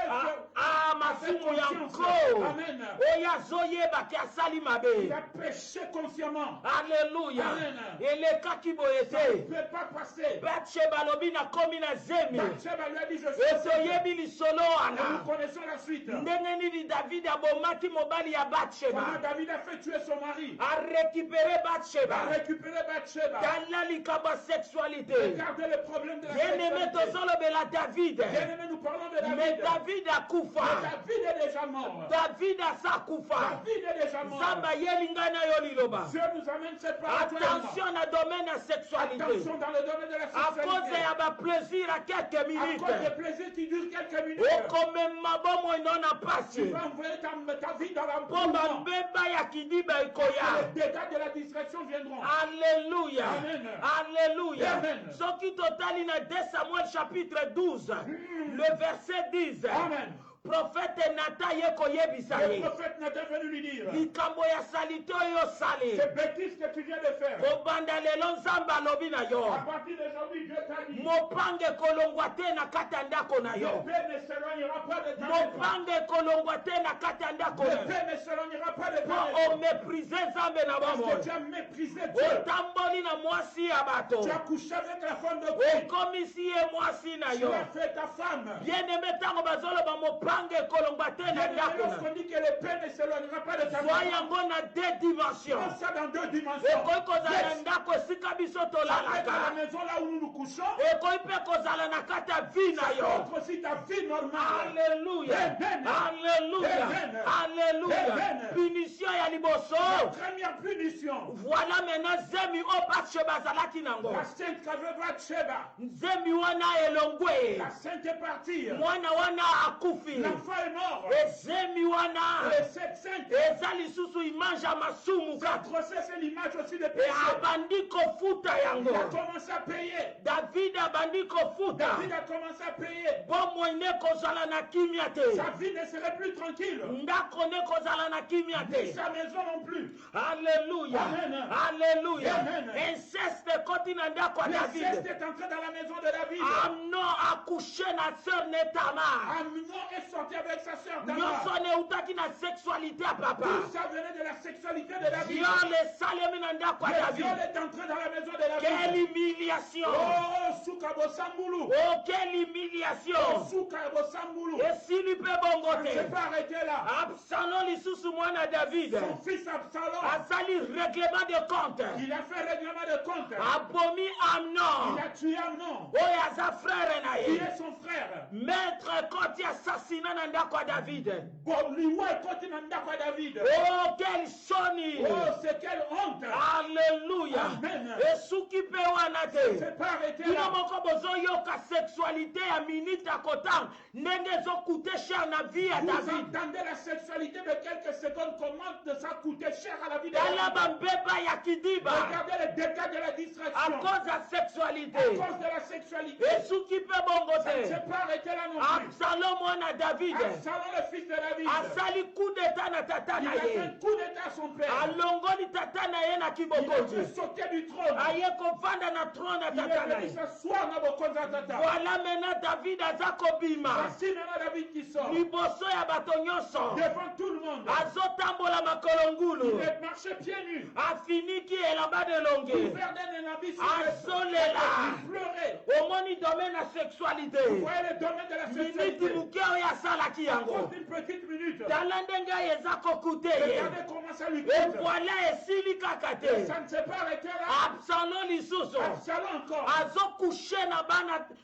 Masumu yanko. Amen. Oya zoyeba ki asali Il mabe. a péché consciemment. Alléluia. Amen. Eleka ki Ça ne boyete. peut pas passer. Bathsheba lobi na komi na zemi. Bathsheba lui a dit, je suis Etoyebi lisolo et nous wana. connaissons la suite. Ndenge nini David abomaki mobali ya Comment Bathsheba. David a fait tuer son mari. A récupéré Il a Bathsheba. récupéré Bathsheba. Tala likaba sexualité. Regardez le problème de la Bien-aimé sexualité. tozolobela David. Bien-aimé, nous parlons de David. Mais David Mais akufa. David est déjà mort. David asakufa. David est déjà mort. Zamba yelinga na yo liloba. Dieu nous amène séparés. toi et moi. Attention na domaine ya sexualité. Attention dans le domaine de la À cause sexualité. ya ba plaisir à quelques À minutes. cause des plaisirs qui durent quelques minutes. Okomema bomo inona Tu pasi. vas envoyer ta vie dans Po l'empourement. bambeba ya kidiba ikoya. Les dégâts de la distraction viendront. Alléluia. Amen. Alléluia. Amen. Soki totali na 2 Samuel chapitre 12, le verset 10. Amen. Prophète Nathan ye koyebisa Le ye. prophète Nathan venu lui dire, Likambo ya salite oyo sali. c'est bêtise que tu viens de faire. Kobanda lelo nzambe alobi na yo. À partir d'aujourd'hui, Dieu t'a dit, Mopange kolongwa te na kati ya ndako na le yo. paix ne s'éloignera pas de ta maison. Mopange kolongwa te na kati ya ndako na Le yo. paix ne s'éloignera pas de ta Po maison. oméprise nzambe na Parce que bomoi. tu as méprisé Dieu. Otamboli na mwasi ya bato. Tu as couché avec la femme de Dieu. Okomisi ye mwasi na Tu yo. as fait ta femme. Bien-aimé ntango bazoloba mopange kolongwa te na Bien-aimé, ndako na lorsqu'on dit que le paix ne s'éloignera pas de ta zwa maison, yango na 2 dimensions. prends ça dans deux dimensions. Ekoki kozala na Yes. ndako esika biso Ça peut être à la tolalaka. maison là où nous nous couchons. Ekoki mpe kozala na kati ya vi na Ça yo. peut être aussi ta vie normale. Alléluia. Amen. Alléluia. Amen. Alléluia. Amen. Punition ya liboso. La première punition, Voilà maintenant zemi o Bathsheba azalaki nango. la sainte qu'avait Bathsheba, Nzemi wana elongwe. la sainte est partie. Mwana wana akufi. L'enfant est mort. Ezemi wana. Et cette sainte, Eza lisusu image ya masumu sa kaka. grossesse est l'image aussi de E péché. abandi kofuta Il yango. a commencé à payer. David abandi kofuta. David a commencé à payer. Bomoi ne kozala na kimia te. Sa vie ne serait plus tranquille. Ndako ne kozala na kimia Ni te. sa maison non plus. Alléluia. Amen. Alléluia. Amen. Inceste koti na ndako ya L'inceste David. est entré dans la maison de David. Amnon accouché na sœur Netama. Amnon est sorti avec sa sœur Tamar. Nyonso neutaki na sexualité ya papa. Tout ça venait de la sexualité de David. Viol esalemi na ndako ya Le viol David. est entré dans la maison de Quelle David. humiliation. Oh, Soukabo Sambulu. Oh, quelle Oh, humiliation. Soukabo Sambulu. Esili pe bongo Ça ne s'est te. pas arrêté là. Absalom lisusu mwana David. Son fils Absalom, Asali règlement de compte. il a fait règlement de compte. Abomi Amnon. Il a tué Amnon, Oyo aza frère na qui ye. est son frère. Maître koti assassinat na ndako ya David. Bon, liwa ekoti na ndako ya David. Oh, quelle soni. Oh, c'est quelle honte. Alléluia. Amen. Esuki mpe wana te. C'est pas arrêté bino là. moko bozoyoka sexualité ya minute ya kotanga ndenge ezokute cher na vie ya Vous David. entendez la sexualité de quelques secondes, comment ça coûtait cher à la vie de Tala David. bambeba ya kidiba Regardez les dégâts de la à distraction. cause ya sexualité. À cause de la sexualité. esuki mpe bongo Ça ne te. s'est pas arrêté là non plus. Absalom mwana David Absalom, le fils de David, asali coup d'état na tata il na a fait un ye. coup d'état à son père. alongoli tata na ye na Il a kibokoti. fait sauter du trône. aye kovanda na trône ya Il tata est na venu ye. s'asseoir dans Bokonza Tata. Voilà maintenant David aza kobima Voici maintenant David qui sort. liboso ya bato nyonso. Devant tout le monde. azotambola makolo ngulu. Il marchait pieds nus. afiniki elamba de longe. Couvert d'un habit sur les azolela. Il pleurait. omoni domaine ya Vous sexualité. voyez le domaine de la miniti sexualité. moke oyo asalaki yango. Encore une petite minute. tala ndenge eza kokute ye. Regardez comment ça lui coûte. evoila esili kaka Et te. ça ne s'est pas arrêté là. absalom lisusu Absalom encore. azokushe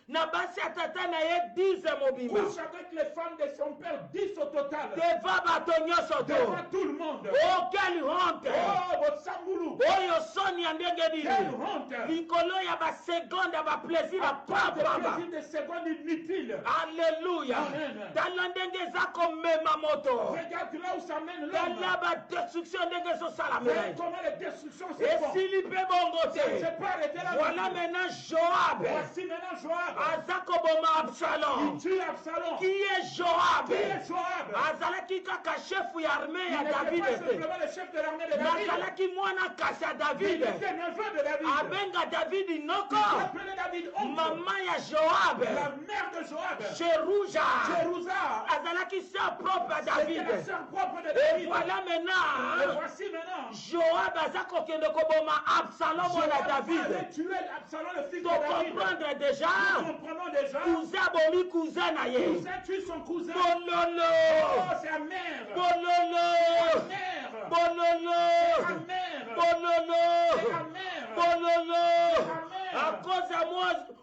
na basi ya tata na ye 10 mobimba Couche avec les femmes de son père, 10 au total. devant bato nyonso to. Devant tout le monde. oh quelle honte. Oh, votre Sambulu. oyo soni ya ndenge Quelle nini. honte. likolo ya basegonde ya baplaisir ya Pas de papamba. plaisir de secondes inutiles. Alléluia. Amen. tala ndenge eza komema moto. Regarde là où ça mène tala l'homme. badestruction ndenge ezosalamela Voyez ye. comment les destructions se font. esili mpe bongo Ça ne te. s'est pas arrêté là. voilà non plus. maintenant Joab Voici maintenant Joab. aza koboma Il Absalom. tue Absalom. qui est Joab? Qui est Joab? azalaki kaka chef ya armée Il ya n'était David pas te. simplement le chef de l'armée de David. nazalaki mwana kasi ya Il David. était neveu de David. abenga David Il noko appelait David oncle. mama ya Joab La mère de Joab. Joab. Jérusa Jérusa, azalaki sœur propre à c'était David. la sœur propre de Et David. voilà Et maintenant voici maintenant, Joab aza kokende koboma Absalom Joab mwana allait David. tuer Absalom, le fils de To David. comprendre déjà Nous comprenons déjà, cousin bomi cousin na ye. cousin tue son cousin. Bololo Oh, c'est la mère. bololo La mère. bololo La mère. bololo La mère. bololo mère. à cause ya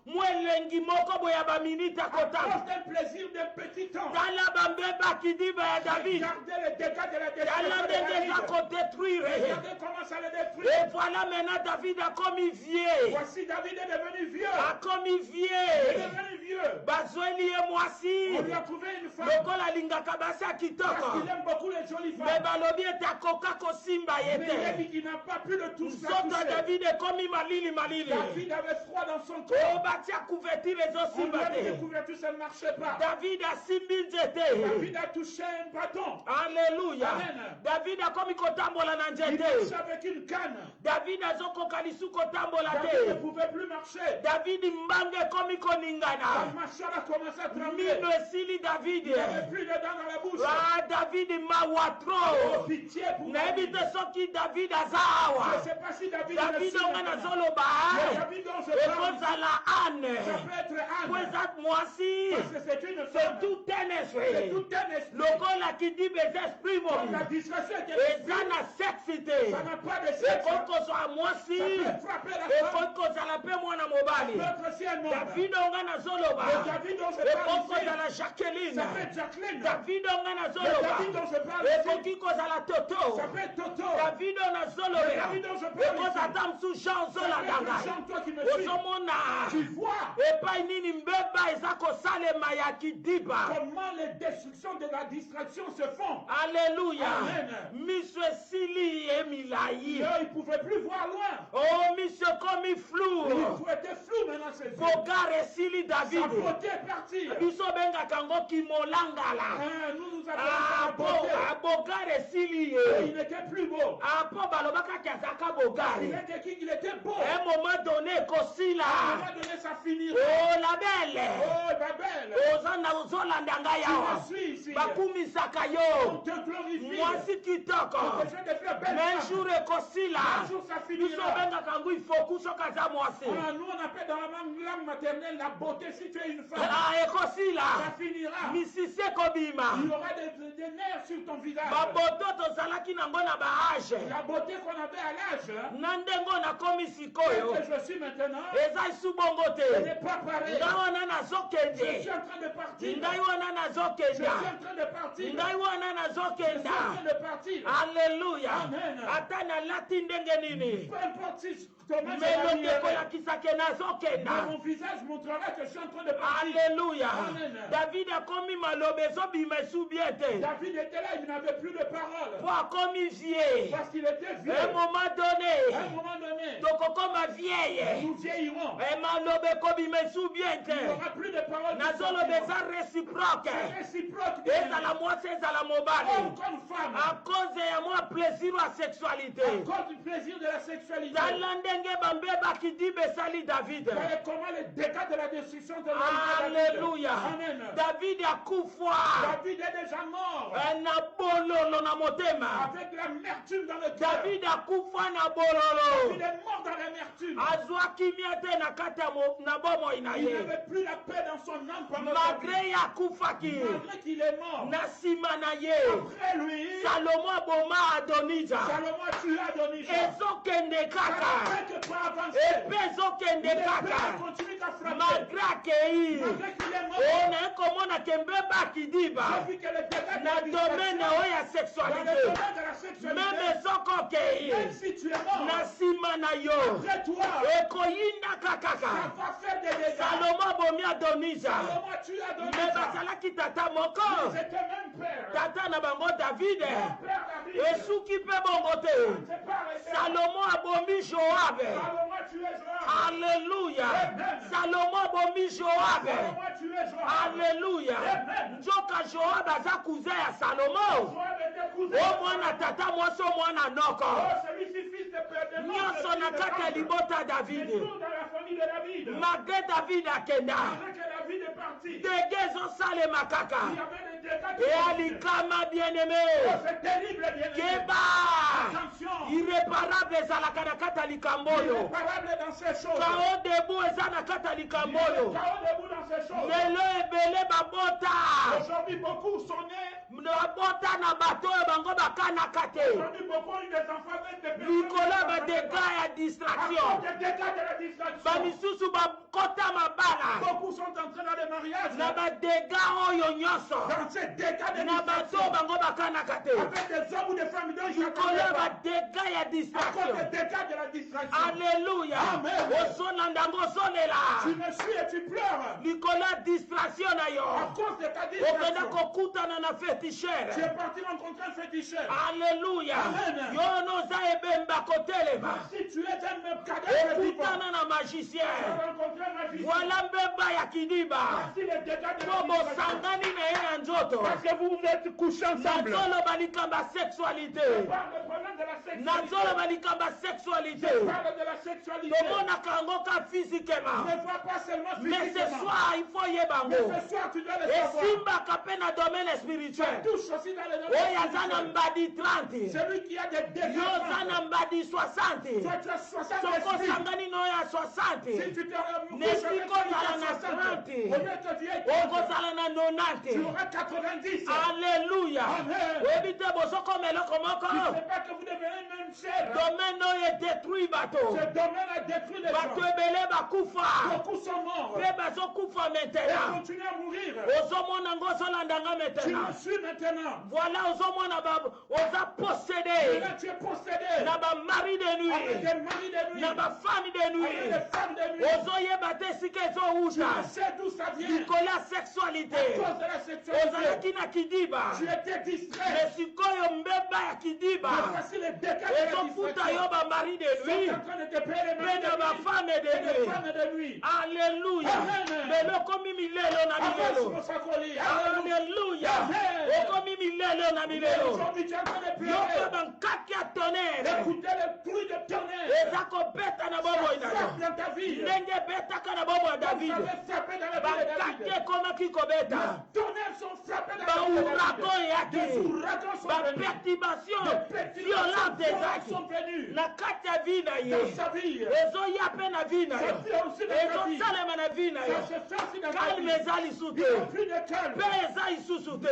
mwa elengi moko boye ya baminite À akotanga cause d'un plaisir de petit temps. tala bambeba kidiba ya David. Regardez les dégâts de la Tala destruction de ndenge eza David. kodétruire. Regardez comment ça le détruit. Et voilà maintenant David a commis vieux. Voici David est devenu vieux. A commis Il est vieux. devenu vieux. Bazweli ye mwasi. On lui a trouvé une femme. Lokola alingaka basi ya Parce kitoko. qu'il aime beaucoup les jolies Me femmes. balobi ete akoka kosimba ye Mais te. il n'a pas pu le toucher. Nzoto ya David ekomi malili malili. David avait froid dans son O corps. batia couverture On lui ezosimba a mis des te. couvertures, ça ne marchait pas. David asimbi nzete. David a touché un bâton. Alléluia. Amen. David akomi kotambola na Il nzete. marchait avec une canne. David azokoka lisu kotambola David ne te. pouvait plus marcher. David mbange ekomi Sa koningana. mâchoire a commencé à trembler. Mino esili David. Il n'avait plus de dents dans la bouche. Ah, David mawa Oh, tro. pitié pour Nayebi David. te soki David aza Je awa. ne sais pas si David David onga maintenant. nazoloba. Mais David dont je parle, Ekozala ça ane. peut être Po Anne. eza mwasi. Parce que c'est une C'est femme. tout un C'est esprit. tout un esprit. Lokola kidibe esprits Comme la mobi. discrétion est Eza na sexité. ça n'a pas de sexe. Ekoki kozala mwasi. Ça peut frapper la femme. Ekoki kozala mpe mwana mobali. Ça peut être aussi un homme. David onga nazoloba. Mais David dont je Ekoki parle ici, kozala Jacqueline. ça peut être Jacqueline. David onga Mais nazoloba. David dont je parle ici, Ekoki kozala Toto. ça peut être Toto. David on nazoloba. Mais David dont je parle Ekoki ici, ata mosu Jean ça peut ozolandanga. être Jean, toi qui me suis. Ozomona. Tu vois Epai nini mbeba eza kosalema ya kidiba. comment les destructions de la distraction se font. Alléluia. Amen. Miso esili emilai. Là, il ne pouvait plus voir loin. Oh, miso komi flou. Il était flou maintenant ses yeux. Bogar esili Sa David. beauté est partie. Biso bengaka ngo kimolangala. Nous Ah, appelons ça la beauté. bogar esili Et il ye. n'était plus beau. Ah, po balobaka kiazaka bogari. Il était beau. À un moment donné, À un kosila. moment donné, ça finira. Oh, la belle. Oh, ma belle. Ozana ozolanda ngai Tu awa. me suis ici. Bakumisaka On yo. te glorifie. Mwasi kitoko. On te fait des fleurs belles. Mais un femmes. jour ekosila. Un jour, ça Biso finira. bengaka ngo ifoku soki aza mwasi. Alors, nous, on appelle dans la langue maternelle la beauté. Si tu es une femme, Ah, ekosila. ça finira. Misisi ekobima. Il y aura des nerfs sur ton visage. Baboto tozalaki nango na baage. La beauté qu'on avait à l'âge, hein, Na ndenge nakomi celle sikoyo. que je suis maintenant, Eza isu bongo ce te. n'est pas pareil. Ngai wana Je suis nazokende. en train de partir. Ngai wana Je suis nazokenda. en train de partir. Ngai wana Je suis en nazokenda. train de partir. Alléluia. Amen. Ata nalati ndenge nini. Peu importe si comment je Melongi m'habillerai, ekolakisa ke mais nazokenda. mon visage montrera que je suis en train de partir. Alléluia. Amen. David akomi maloba ezobima esu bien te. David était là, il n'avait plus de parole. Po akomi vie. Parce qu'il était vieux. Un moment À un donné, moment donné, tokokoma vieille. nous vieillirons. Maloba ekobima esu bien Il n'y te. aura plus de parole. Nazoloba eza réciproque. C'est réciproque. Ezala mwasi ezala Homme mobali. comme femme. À cause ya mwa plaisir ya sexualité. À cause du plaisir de la sexualité. Tala ndenge bambebaki dibe esali David. Voyez comment les dégâts de la destruction de l'homme. Alléluia. Amen. David akufa. David est déjà mort. Na bololo na motema. Avec l'amertume dans le cœur. David akufa na Il bololo. est mort dans l'amertume. Azwaki mia te na kati ya na bomoi na Il ye. n'avait plus la paix dans son âme pendant sa vie. Malgré ye akufaki. Malgré qu'il est mort. Na nsima na ye. Après lui, Salomo aboma Adonija. Salomon tue Adonisha. Ezokende Ça kaka. ne fait que pas avancer. Epe ezokende Les kaka. pères continuent à frapper. Malgré akei. Malgré qu'il est mort. Oh, na ekomona kembeba kidiba. J'ai vu que les dégâts de Na la domaine distraction, oyo ya dans le sexualité. domaine de la sexualité, Même ezokokei. même si tu es mort, Na nsima na yo. après toi, Ekoyindaka ça kaka. va faire des dégâts. Salomo abomi Adonija. Salomon tue Me Adonisha. bazalaki tata moko. Ils étaient même père. Tata na bango David. Mon père David. Esuki mpe bongo te. C'est pas arrêté. Salomo abomi Joab. Salomon tue Joab. Alléluia. Amen. Salomo abomi Joab. Salomon tue Joab. Alléluia. Amen. Nzoka Joab aza cousin ya Salomo. Joab était cousin. O mwana tata mwasi o mwana noko. Oh, celui-ci fils de nyonso na kati ya libota David malgré David akenda dégâts ezosalema kaka e alikama bien-aimé keba irréparable ezalaka na kati ya likambo oyo kao debu eza na kati ya likambo oyo lelo ebele babota babota na bato oyo bango bakanaka te likolo badega ya distraction bamisusu bakota mabala na badega oyo nyonso na bato bango bakanaka te likolo badega ya distraction alleluya ozolanda yango ozolela likolo ya distraction na yo okenda kokutana na féticheur alleluya yo noza ebemba kotelema okutana na magicien voilà mbeba ya kidiba po bosangani na ye na nzoto nazoloba likambo ya sexualité nazoloba likambo ya sexualité tomonaka yango ka physiquement mais ce soir il faut yeba yango esimbaka mpe na domaine spirituel oyo aza na mbadi 30 yo oza na mbadi 60 soko osangani na oyo ya 60 nesiko ozala na 30 okozala na 90 alleluya oyebi te bosokoma eloko moko domaine oyo edétruit bato bato ebele bakufa mpe bazokufa maintenant ozomona ngo ozolandanga maintenant voilà ozomona oza possédé na bamari de nuit na bafami de nuit ozoyeba te esika ezowuta likolo ya sexualité ozalaki na kidiba mais sikoyo mbeba ya kidiba ezofuta yo bamari de nuit mpe na bafame de nuit alleluya lelo okomi milelo na milelo alleluya okomi milelo na milelo yo mpe bankaki ya tonnerre eza kobeta na bomoi na yo ndenge ebetaka na bomoi ya David bankaki ekomaki kobeta baouragan eyaki baperturbation violente ezaki na kati ya vi na ye ezoya mpe na vi na yo ezosalema na vi na yo kalme eza lisusu te mpe eza lisusu te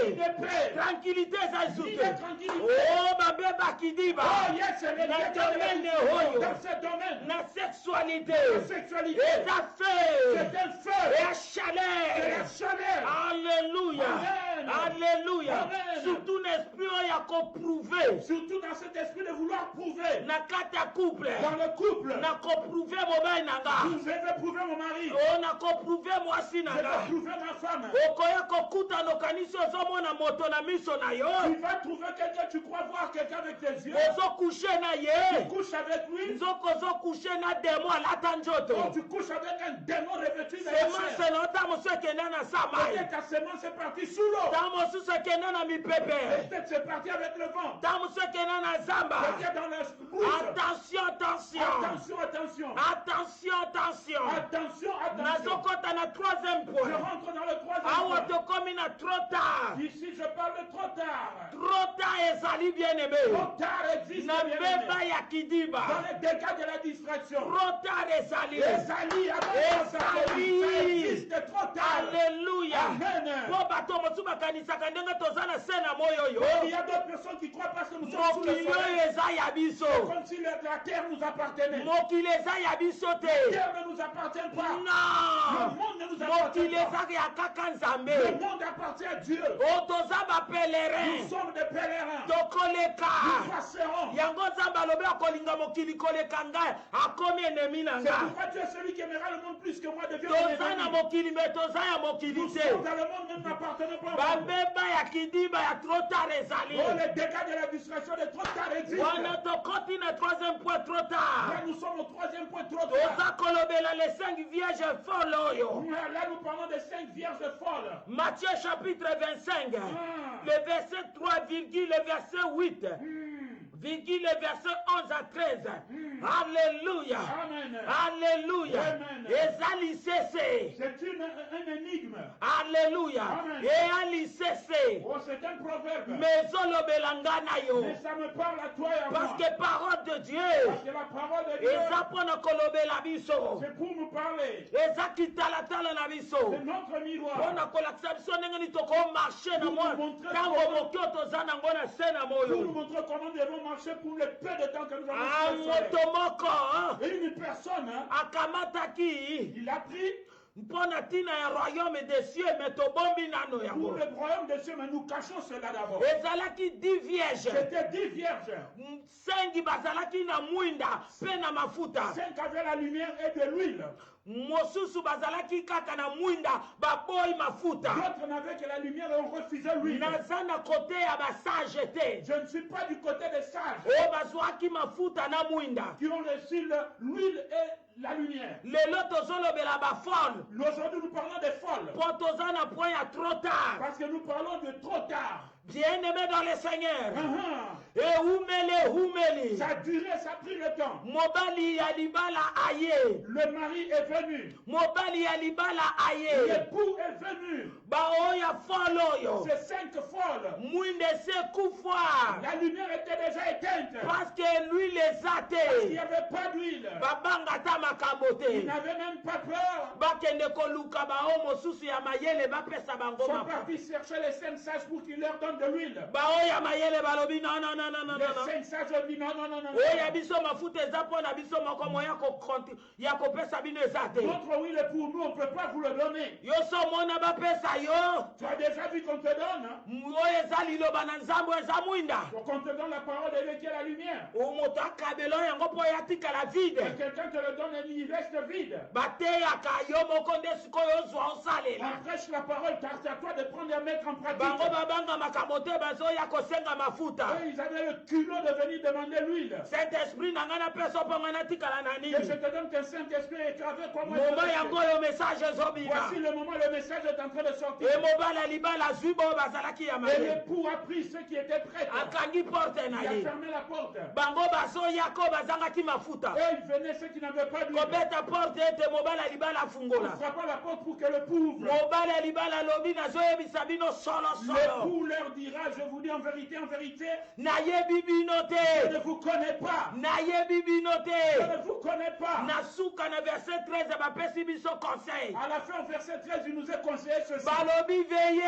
tranquillité eza lisusu te o babeba kidiba na domaine oyo na sexualité eza feu ya chaleur alleluya alleluya surtout l'esprit oyo akoprouve surtout dans cet esprit de vouloir prouver na kati ya couple dans le couple na koprouve mobali na nga je vais prouver mon mari na koprouve mwasi na je nga vais prouver ma femme okoya kokutana okanisi ozomona moto na miso na yo tu vas trouver quelqu'un tu crois voir quelqu'un avec tes yeux ozokushe na ye tu couches avec lui nzoko ozokushe na demo alata nzoto tu couches avec un démon revêtu de semence na ota mosu ekenda na samai peut-être ta semence est partie sous l'eau ta mosusu ekenda na mipepe peut-être c'est parti avec le vent ta mosu ekenda na zamba peut-être dans la bouche attention nazokota na troisième je point rentre dans le troisième awa point tokomi na trop tard ici je parle de trop tard ezali bien aimé trop tard existe na bien aimé. mbeba ya kidiba Dans les dégâts de la distraction trop tard ezali ezali ça existe trop tard alleluya Amen. po bato mosusu bakanisaka ndenge toza na se na moyo oyo il y a d'autres personnes qui croient parce que nous sommes sous le mokili oyo soleil eza ya biso comme si la terre nous appartenait mokili eza ya biso la te terre ne nous appartient pas le non monde ne nous appartient mokili pas eza ya kaka nzambe le monde appartient à Dieu o toza bapelerin nous sommes des pèlerins tokoleka nous passerons yango nzambe alobi akolinga mokili koleka ngai akomi enemi na c'est nga pourquoi Dieu est celui qui aimera le monde plus que moi devient mon toza na ennemi mokili me toza ya mokili nous te sommes dans le monde mais nous n'appartenons pas au monde bambeba ya kidiba ya trop tard ezali oh les dégâts de la distraction de trop tard existent wana tokoti na troisième point trop tard là nous sommes au troisième point trop tard toza kolobela les 5 vierges folles oyo là nous parlons des 5 vierges folles Matthieu chapitre 25 le verset 3, le verset 8 virgule verset 11 à 13. Alléluia. Amen. Alléluia. Amen. Ezali cessé. C'est un énigme. Alléluia. Amen. Et ali cessé. Oh, c'est un proverbe. Mais olobelanga na yo. Mais ça me parle à toi et à Parce moi. que parole de Dieu. Parce que la parole de Dieu, Eza pona kolobela biso. c'est pour nous parler. Eza kitalatala na biso. C'est notre miroir. Pona kolakisa biso ndenge nini tokomarche na moi ntango mokio toza nango na se na Pour nous moyo. montrer comment nous devons marcher pour le peu de temps que nous avons sur le soleil. Moto moko Et une personne, akamataki il a pris mpona ntina ya royaume des cieux me tobombi nano pour yango. le royaume des cieux, mais nous cachons cela d'abord. Ezalaki 10 vierges. C'était 10 vierges. 5 bazalaki na mwinda mpe na mafuta. 5 avaient la lumière et de l'huile. Mosusu bazalaki kaka na mwinda baboyi mafuta. D'autres n'avaient que la lumière et ont refusé l'huile. Naza na kote ya basage te. Je ne suis pas du côté des sages oyo bazwaki mafuta na mwinda. qui ont reçu l'huile et la lumière. Lelo tozolobela bafole Aujourd'hui, nous parlons des folles. mpo toza na point ya trop tard. Parce que nous parlons de trop tard. Bien-aimé dans le Seigneur, ehumeli Ça a duré, ça a pris le temps. mobali ya libala aye, Le mari est venu. mobali ya libala aye, L'époux est venu. baoyo ya fole oyo Ces 5 folles. mwinde se kufa La lumière était déjà éteinte. parce que l'huile eza Il n'y te, avait pas d'huile. babanga ta makambo Ils te, n'avaient même pas peur. bakende koluka baoyo mosusu ya mayele bapesa bango Ils sont mafuta. partis chercher les 5 sages pour qu'ils leur donnent de l'huile. baoyo ya mayele balobi non non non non non Les non. 5 sages ont dit non, non, non, non. oyo ya biso mafuta eza mpo na biso moko moya ya kopesa bino eza te. Notre huile est pour nous, on ne peut pas vous le donner. yo so omona bapesa yo Tu as déjà vu qu'on te donne, hein? oyo eza liloba na nzambe eza mwinda. Donc on te donne la parole de Dieu qui est la lumière. moto akabela oyo yango mpo yatikala Et vide. quelqu'un te le donne et il reste vide. bateyaka yo moko nde sikoyo ozwa osalela. On prêche la parole car c'est à toi de prendre et à mettre en pratique. bango babanga makambo te bazoya kosenga mafuta. Eux, ils avaient le culot de venir demander l'huile. saint-esprit na ngai napesa mpo ngai natikala na Que je nini. te donne qu'un Saint-Esprit écravé comme moi. moma yango oyo message ezobima. Voici le moment, le message est en train de sortir. e mobali ya libala azwi boyo bazalaki ya Et maye. l'époux a pris ceux qui étaient prêts. akangi porte Il na a ye. fermé la porte. bango bazoyako bazangaki mafuta. Et ils venaient ceux qui n'avaient pas d'huile. kobeta porte ete mobali ya libala On afungola. frappait la porte pour que le ouvre. mobali ya libala alobi nazoyebisa bino solo solo. L'époux leur dira, je vous dis en vérité, nayebi bino je te. ne vous connais pas. nayebi bino Je te. ne vous connais pas. na suka na verset 13 bapesi biso conseil. À la fin, au verset 13, il nous est conseillé ceci. balobi veye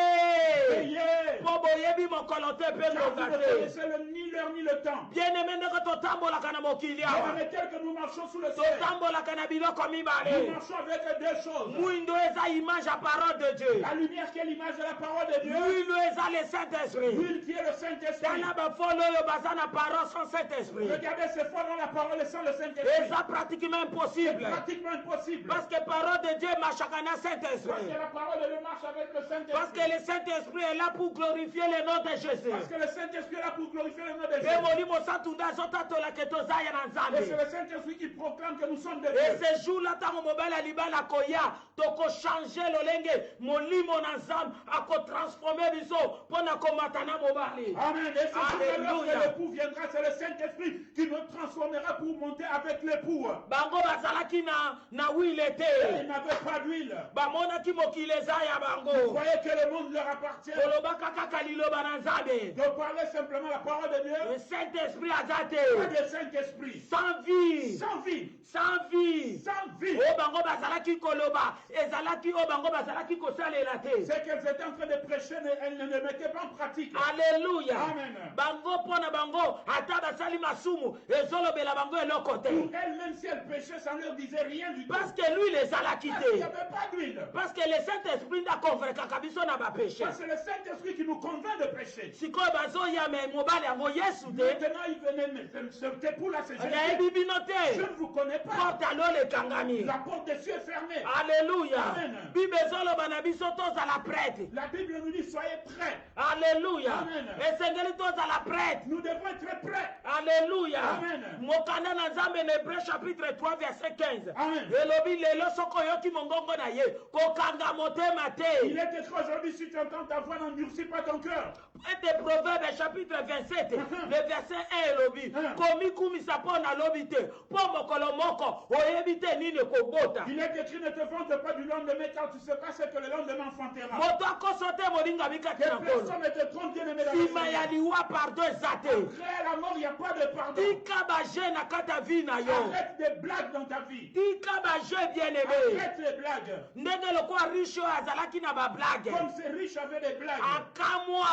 Veillez, mpo boyebi mokolo te mpe car vous ngonga ne te. connaissez ni l'heure ni le temps. bien-aimé ndenge totambolaka na mokili awa. Avec tel que nous marchons sous le soleil, totambolaka na biloko nous mibale. marchons avec deux choses. mwindo eza image ya parole de Dieu. La lumière qui est l'image de la parole de Dieu, l'huile eza le Saint-Esprit. l'huile qui est le Saint-Esprit. tala bafolo oyo baza na parole sans Saint-Esprit. Regardez ces fois dans la parole et sans le Saint-Esprit. eza pratiquement C'est impossible. pratiquement impossible. parce que parole de Dieu marchaka na Parce que Saint-Esprit. la parole de Dieu marche avec le parce que Saint-Esprit. le Saint-Esprit est là pour glorifier le nom de Jésus. Parce que le Saint-Esprit est là pour glorifier le nom de mpe Jésus. molimo santu nde azotatola ke toza ya na Et c'est nzambe. le Saint-Esprit qui proclame que nous sommes de et Dieu. ce jour-là ntango mobali ya libala akoya tokochange lolenge molimo na nzambe akotransforme biso mpo na komata na mobali. Amen. Et c'est ce Alléluia. que l'époux viendra, c'est le Saint-Esprit qui nous transformera pour monter avec l'époux. bango bazalaki na wile Et te. ils n'avaient pas d'huile. bamonaki mokili eza ya Vous bango. voyez que le monde leur appartient. kolobaka kaka liloba na nzambe. De parler simplement la parole de Dieu. le Saint-Esprit aza Pas te. de Saint-Esprit. sans vie. Sans vie. sans vie. Sans vie. oyo bango bazalaki koloba ezalaki oyo bango bazalaki kosalela te. C'est qu'elles étaient en train de prêcher, mais elles ne le mettaient pas en pratique. Alléluia. Amen. bango mpo na bango ata basali masumu ezolobela bango eloko Pour te. elles, même si elles prêchaient, ça ne leur disait rien du tout. parce que l'huile ezalaki Parce qu'il n'y te. avait pas d'huile. parce que le Saint-Esprit nde akonvrekaka biso na bapeshe. Parce que c'est le Saint-Esprit qui nous convainc de pécher. sikoyo bazoya me mobali yango yesu te. Maintenant, il venait, mais cet époux-là, c'est Jésus. nayebi bino Je te. ne vous connais pas. porte alo lekangami. La porte des cieux est fermée. Alléluia. Amen. bible ezoloba na biso tozala prêtre. La Bible nous dit, soyez prêts. Alléluia. Amen. Esengeli tozala prêtre. Nous devons être prêts. Alléluia. Amen. Mokanda na Nzambe na Hébreu chapitre 3 verset 15. Amen. Elobi lelo soko yoki mongongo na ye. Kokanga motema te. Il est écrit aujourd'hui, si tu entends ta voix, n'endurcis pas ton cœur. Et des Proverbes chapitre 27, le verset 1 elobi. Komi kumisa pona lobi te. Po mokolo moko oyebi te nini kobota. Il est écrit, ne te vante pas du lendemain, car tu sais pas ce que le lendemain enfantera. Moto akoso te molinga bika te na nkolo. Personne ne te trompe, bien aimé dans le Sima ya Seigneur. liwa pardon eza te. Après la mort, il n'y a pas de pardon. Tika baje na kata vi na yo. Arrête des blagues dans ta vie. Tika baje bien aimé. Arrête les blagues. Ndenge lokwa riche oyo azalaki na bablage. Comme ces riches avaient des blagues. Akamwa.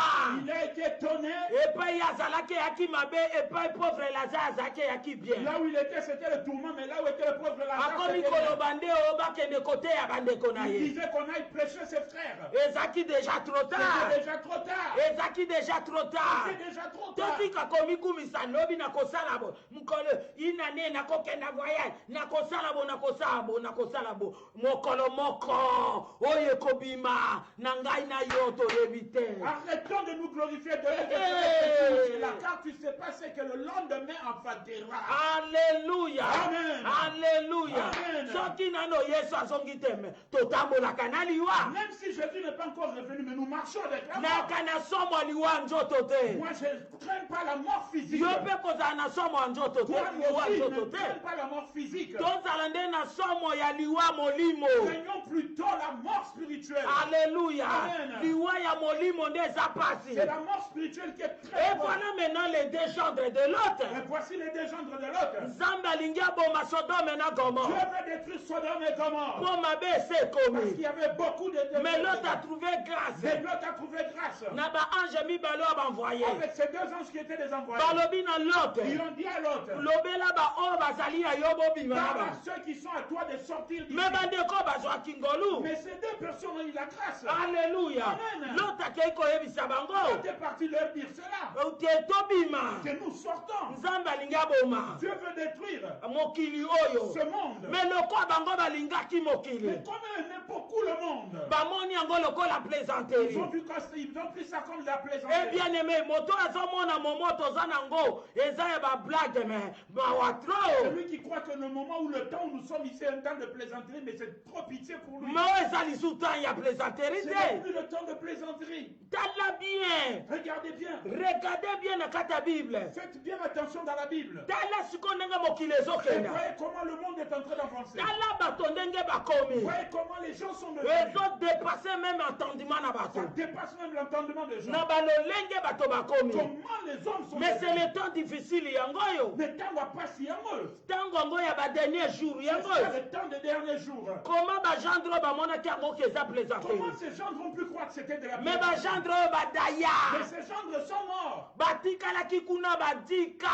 Il a été étonné. Epai azalaki yaki mabe, epai pauvre Lazare azalaki yaki bien. Là où il était, c'était le tourment, mais là où était le pauvre Lazare, Akomi c'était bien. koloba nde oyo bakende kote ya bandeko na Il ye. disait qu'on aille prêcher ses frères. Ezaki déjà trop tard. C'était déjà trop tard. Ezaki déjà trop tard. C'est déjà trop tard. Totika komi kumisa lobi na kosala bo. Mukolo inane na kokenda voyage. Na kosala bo na kosala bo na kosala bo. Mokolo moko oye kobima na ngai na yo to yebite. Arrêtons de nous glorifier de là, car tu ne sais pas ce que le lendemain enfantera. Alléluia. Amen. Alléluia. Amen. Soki nano Yesu azongi teme. Totambolaka na liwa. Même si Jésus n'est pas encore revenu, mais nous marchons avec la mort. Naka na somo liwa njoto te. Moi, je ne crains pas la mort physique. Yo pe kozala na somo ya njoto te. Toi Liwa aussi, njoto ne te. crains pas la mort physique. Tozala nde na somo ya liwa molimo. Craignons plutôt la mort spirituelle. Alléluia. Amen. Liwa ya molimo nde eza pasi. C'est la mort spirituelle qui est Et très forte. voilà maintenant les deux gendres de l'autre. Et voici les deux gendres de l'autre. Nzambe alingi aboma Sodome na Dieu Gomorrhe. veut détruire Sodome et Gomorrhe. Po mabe ese Parce qu'il ekomi. y avait beaucoup de Mais l'autre a trouvé grâce. Mais l'autre a trouvé grâce. Na ba ange mibale oyo banvoye. Avec ces deux anges qui étaient des envoyés. Balobi na Lot. Ils ont dit à l'autre, Lobela ba oyo bazali ya yo bobima na parle à ba. ceux qui sont à toi de sortir d'ici. Me bandeko bazwaki ngolu. Mais ces deux personnes ont eu la grâce. Alléluia. Amen. Lot akei koyebisa bango. L'autre est parti leur dire cela. Te tobima. Que nous sortons. Nzambe alingi aboma Dieu veut détruire mokili oyo. ce monde. Me lokola bango balingaki Mais mokili. comme ils aimaient beaucoup le monde, Bamoni yango lokola plaisanterie. ils ont pris ça comme de la Eh plaisanterie. bien aimé, moto azomona momo toza nango eza ya ba blague mais mawatro. Celui qui croit que le moment où le temps où nous sommes ici est un temps de plaisanterie, mais c'est trop pitié pour lui. Mais eza lisuta ya plaisanterie Ce te. n'est plus le temps de plaisanterie. Tala bien. Regardez bien. Regardez bien na kata Bible. Faites bien attention dans la Bible. Tala siko ndenge mokili Et ezokenda. voyez comment le monde est en train d'avancer. Tala bato ndenge bakomi. Voyez comment les gens sont devenus. Ezodepase même entendement na Ça bato. dépasse même l'entendement des gens. Na balolenge bato bakomi. Comment les hommes sont Mais c'est devenus. le temps difficile yango yo. Mais tant va passer en eux. Tango yango ya ba dernier jour C'est yango. ça, le temps des derniers jours. Comment bagendre bamonaki yango keza plaisanterie. Comment ces gens vont plus croire que c'était de la Mais plaisanterie? bagendre oyo Mais badaya. ces gens sont morts. Batikalaki kuna Ils sont badika.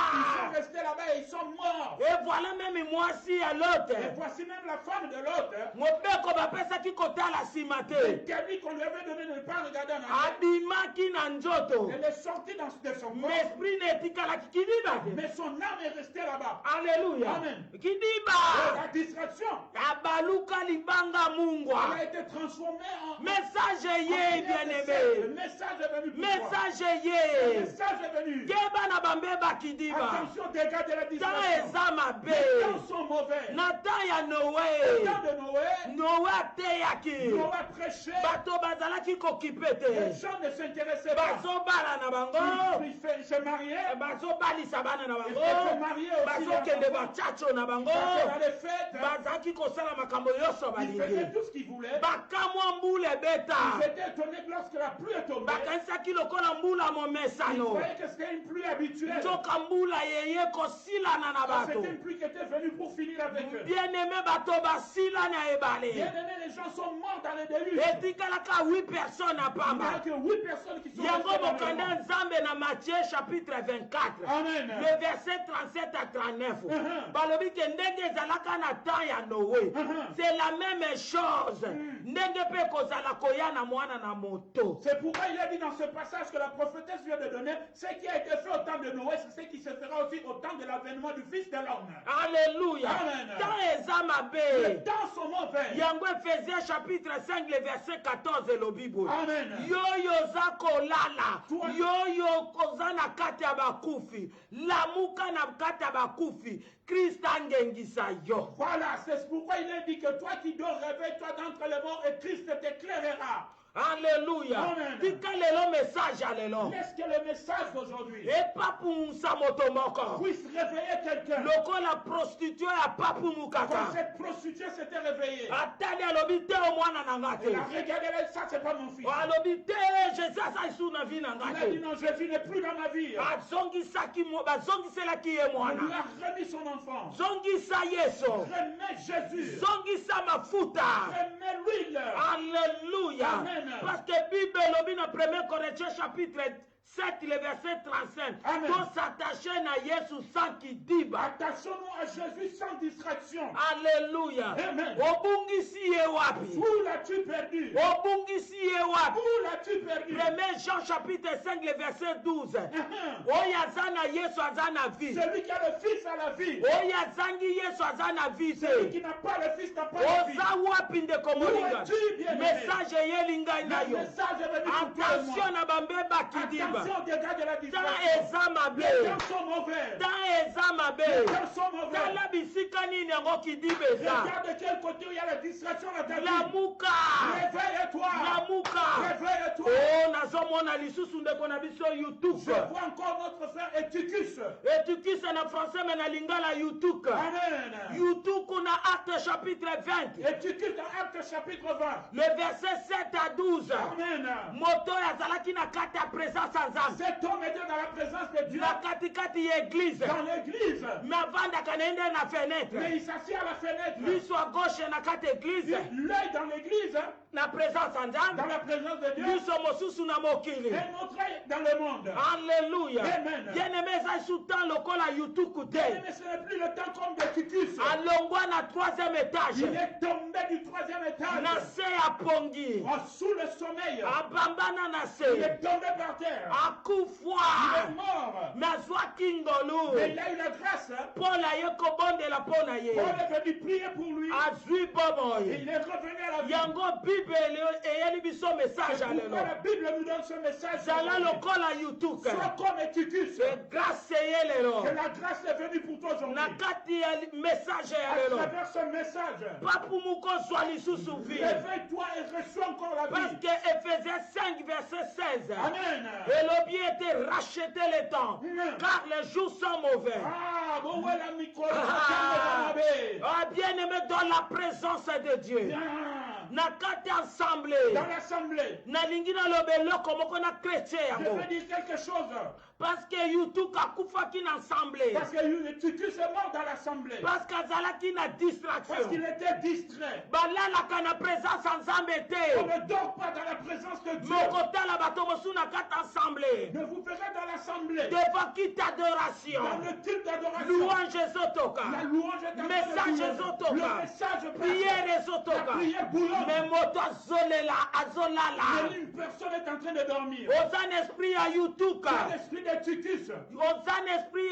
restés là-bas et ils sont morts. Et voilà même mwasi ya Et Lot. voici même la femme de l'autre. Mobeko bapesaki kotala nsima te. L'établi qu'on lui avait donné de ne pas regarder en arrière. Abimaki na nzoto. Elle est sortie de son corps. L'esprit n'etikalaki kidiba te. Mais son âme est restée là-bas. Alléluia. Amen. Et Kidiba. la distraction, Abaluka libanga mungwa. elle a été transformée en... Message en ye prière de bien sel. Le aimé. message est venu pour toi. Message Le ye. message est venu. Keba na bambeba kidiba. Attention, dégâts de la Ta distraction. eza mabe. Les temps sont mauvais. Na ta ya Le Noé. temps de Noé, Noé ateyaki. Noé prêchait. Bato bazalaki kokipe Les te. gens ne s'intéressaient pas. Bazobala na bango. Il se mariait. Bazobalisa bana na Il se bango. mariait aussi. Bazokende bachacho na bango. Dans les fêtes, Bazalaki kosala makambo nyonso il faisait balingi. tout ce qu'il voulait. Bakamwa mbula ebeta. Ils étaient étonnés que lorsque la pluie est tombée, Bakanisaki lokola mbula ils momesano. croyaient que c'était une pluie habituelle. Nzoka mbula yeye kosilana na bato. C'était une pluie qui était venue pour finir avec eux. Bien-aimé bato basila na ebale. Bien aimés, les gens sont morts dans les déluges. Etikalaka 8 personnes à Il n'y a Pamba. que 8 personnes qui sont Yango restées dans le mokanda monde. Nzambe na Matthieu chapitre 24. Amen. Le verset 37 à 39. Mhm. Balobi ke ndenge ezalaka na temps ya Noé. Mhm. C'est la même chose. ndenge pe kozala koya na mwana na moto. C'est pourquoi il est dit dans ce passage que la prophétesse vient de donner, ce qui a été fait au temps de Noé, c'est ce qui se fera aussi au temps de l'avènement du Fils de l'homme. Alléluia. Amen. Dans eza Les mabe. temps sont mauvais. Yango Ephésiens chapitre 5 le verset 14 et le Bible. Amen. Yoyo za kolala. Toi- Yoyo koza na kati ya bakufi. Lamuka na kati ya bakufi. Christ angengisa yo. Voilà, c'est pourquoi il est dit que toi qui dors, réveille-toi d'entre les morts et Christ t'éclairera. Alléluia. Amen. Tika lelo message alelo. Laisse que le message d'aujourd'hui Et papu samoto moko. puisse réveiller quelqu'un. Lokola prostituée ya papu Quand mukaka. cette prostituée s'était réveillée, Atali alobi te o mwana na nga elle a te. regardé, elle a dit, ça c'est pas mon fils. Alobi te Jésus asa isu na vie na nga Elle a dit te. non, Jésus n'est plus dans ma vie. bazongiselaki ye On lui mwana. a remis son enfant. Zongisa Yesu. Remets Jésus. Zongisa mafuta. Remets l'huile. Alléluia. Amen. Parce que Bible lobi na 1 Corinthiens chapitre 7 le verset 35. Amen. Pour s'attacher na Yesu sans kidiba. Attachons-nous à Jésus sans distraction. Alléluia. Amen. Obungisi ye wapi? Où l'as-tu perdu? Obungisi ye wapi? Où l'as-tu perdu? 1 Jean chapitre 5 le verset 12. Amen. Oyo aza na Yesu aza na vie. Celui qui a le Fils a la vie. Oyo azangi Yesu aza na vie Celui te. qui n'a pas le Fils n'a pas la vie. Oza wapi ndeko molinga? Où es-tu, bien-aimé? Message eyeli ngai na Le yo. message est venu pour toi et moi. Attention na bambeba kidiba. Attention aux dégâts de la Dans distraction. eza mabe. Les temps sont mauvais. Dans eza Les mabe. temps sont mauvais. Tala bisika nini yango kidiba eza. Regarde de quel côté il y a la distraction dans ta vie. Lamuka. Réveille-toi. Lamuka. Réveille-toi. Oh nazomona lisusu ndeko na biso YouTube. Je vois encore notre frère Eutychus. Etukisa na français mais na lingala YouTube. Amen. YouTube na Acte chapitre 20. Eutychus dans Acte chapitre 20. Le verset 7 à 12. Amen. Moto yazalaki na kati ya présence ya Nzambe. Cet homme était dans la présence de Dieu Na katikati ya église. dans l'église. Mais avandaka naende na Mais fenêtre. il s'assied à la fenêtre. Liso à gauche na kati église. L'œil dans l'église, Na présence ya dans Nzambe. la présence de Dieu, Liso mosusu na mokili. et notre œil dans le monde. Alléluia. Amen. Bien-aimé eza sultan lokola YouTube te. Mais ce n'est plus le temps comme de Titus. Alongwa na 3e étage. Il est tombé du 3e Na étage. se ya pongi. Sous le sommeil. Abambana na Il se. est tombé par terre. Il Akufwa. est mort. Nazwaki ngolu. Mais il a eu la grâce. Paul aye kobondela mpo na ye. Paul est venu prier pour lui. Azwi Et bomoi. il est revenu à la vie. Yango Bible eyeli biso message C'est pourquoi alelo. la Bible nous donne ce message. Zala lokola YouTube. Sois comme Titus. E grâce ye lelo. Que la grâce est venue pour toi aujourd'hui. Na kati ya message ya À lelo. travers ce message. Papu moko zwa lisusu vie. Réveille-toi et reçois encore la Parce vie. que Ephésiens 5 verset 16. Amen. Elobi était racheté le temps. Car les jours sont mauvais. Ah, bon, ouais, la micro. Ah, bien aimé dans la présence de Dieu. Na kati assemblée. Dans l'assemblée. Nalingi naloba eloko moko na chrétien Je yango. veux dire quelque chose. Parce que YouTube akufaki na assemblée. Parce que Titus est mort dans l'assemblée. Parce qu'azalaki na Parce distraction. qu'il était distrait. Balalaka na présence ya Nzambe On te. ne dort pas dans la présence de Dieu. Mokotala bato mosusu na kati assemblée. Ne vous verrez dans l'assemblée. Devant kit adoration. Dans le culte d'adoration. Louange ezotoka. La louange est en train de Message louer. ezotoka. Le message passe. Prière La ezotoka. prière bouillonne. Mais moto azolela azolala. Mais une personne est en train de dormir. Oza na esprit ya YouTube. Dans l'esprit de Titus. Oza na esprit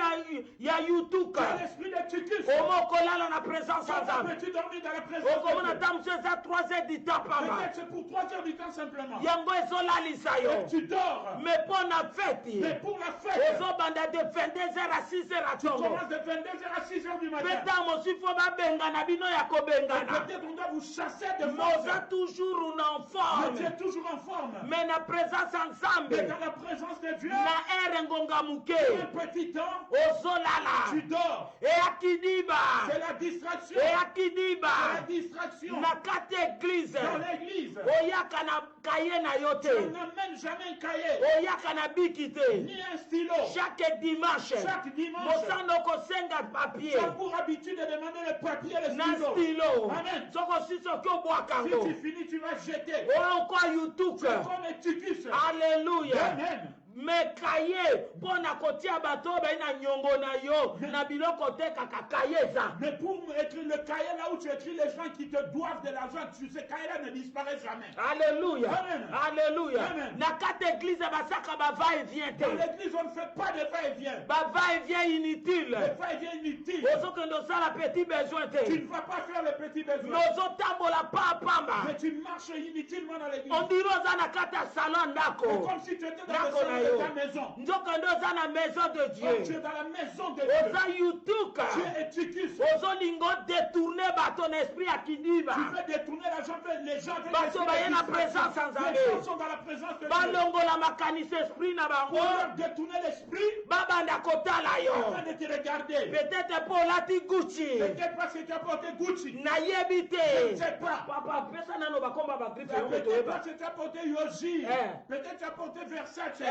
ya YouTube. Dans l'esprit de Titus. Omokolala na présence ya Comment Nzambe. peux-tu dormir dans la présence Okomona de Dieu? ta mosusu eza 3 heures du temps pamba. Peut-être c'est pour 3 heures du temps simplement. Yango ezolalisa Et yo. tu dors. Mais mpo na feti Mais pour la fête, ozobanda de 22h à 6h à tu tongo. commences de 22h à 6h du matin. Mpe ntango mosusu fo babengana bino ya Et kobengana. peut-être on doit vous chasser de Mais force. oza toujours na Mais forme. tu es toujours en forme. Mais na présence ya Mais Nzambe dans la présence de Dieu, na ere ngonga un moke petit temps, ozolala. tu dors. Eyakidiba. C'est la distraction. Eyakidiba. C'est la distraction. Na kati église Dans l'église, oyaka na kaye na yo on te. n'amène jamais un cahier, Oyaka na biki te. ni un stylo. Chaque dimanche Chaque dimanche, mosando kosenga papier tu as pour habitude de demander le papier et le na stylo. stylo. Amen. Soko si soki obwaka Si yango tu finis, tu vas jeter. oyo kwa YouTube. C'est comme un Titus. Alléluia. Amen. me kaye mpona kotia bato bai na nyongo na yo na biloko te kaka kaye eza. Mais pour écrire le cahier là où tu écris les gens qui te doivent de l'argent, ce cahier-là ne disparaît jamais. Alléluia. Amen. Alléluia. Amen. Na kati église basaka ba va et vient te. Dans l'église, on ne fait pas de va-et-vient. Ba va et vient inutile. Le va-et-vient inutile. Ozokende osala petit besoin te. Tu ne vas pas faire les petits besoins. Nozotambola pa pamba. Mais tu marches inutilement dans l'église. On dirait oza na kati ya salon ndako. C'est comme si tu étais dans le Ndako salon na de yo. ta maison. Nzokende oza na maison de Comme tu Dieu. es dans la maison de Dieu. Oza yutuka. Tu es éticus. Ozolingo détourner ba ton esprit ya kidiba. Tu veux détourner l'argent, les gens veulent Bato baye na présence sans les gens sont dans la présence de Dieu. balongola makanisi esprit na Pour bango leur détourner l'esprit babanda kotala yo afin de te regarder. peut-être mpo olati Gucci Peut-être parce que tu as porté Gucci. nayebi Je ne te sais pas. papa pesa nano bakomba bagrife yo Peut-être toyeba parce que tu as porté Yoji. Eh. Peut-être tu as porté Versace. Eh.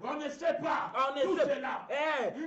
On ne sait pas. On Tout essaie- cela.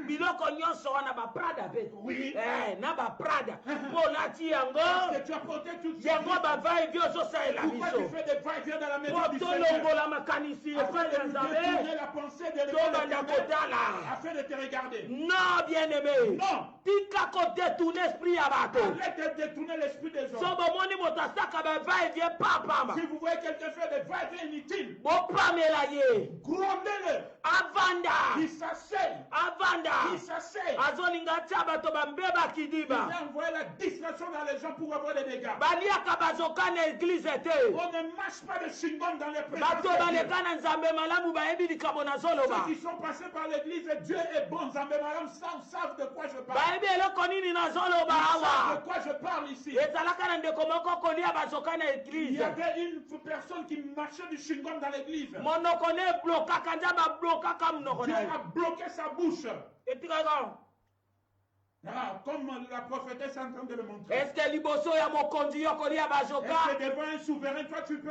biloko nyonso wana baprada pe Oui. na baprada mpo olati Parce yango que tu as porté toutes ces yango bava evi ozosalela Pourquoi tu biso fais des va-et-vient dans la maison mpo du Seigneur? tolongola makanisi Afin efrere de ya nous nzambe détourner la pensée de tobanda l'éternel. kotala Afin de te regarder. non bien aimé Non. tika kodetourne esprit ya bato Arrête de détourner l'esprit des so hommes. bomoni moto asaka bava evie papamba Si vous voyez quelqu'un faire des va-et-vient inutiles, bopamela ye grondez-le. avanda Il s'asseye. avanda Il s'asseye. azolinga atia bato bambeba Il kidiba vient envoyer la distraction dans les gens pour avoir des dégâts. baliaka bazoka na eglize te On ne marche pas de chewing-gum dans les bato présences de Dieu. baleka na nzambe malamu bayebi likambo nazoloba Ceux qui sont passés par l'église, Dieu est bon. Zambé Malam savent de quoi je parle. bayebi eloko nini nazoloba Ils savent awa de quoi je parle ici. ezalaka na ndeko moko kolia bazoka na Il y eglize avait une personne qui marchait du chewing-gum dans l'église. monoko ne eblokaka nzambe ablokaka monoko Dieu na ye a bloqué sa bouche. etikaka Ah, comme la prophétesse est en train de le montrer. eske liboso ya mokonzi yo kolia bazoka Est-ce que devant un souverain, toi, tu peux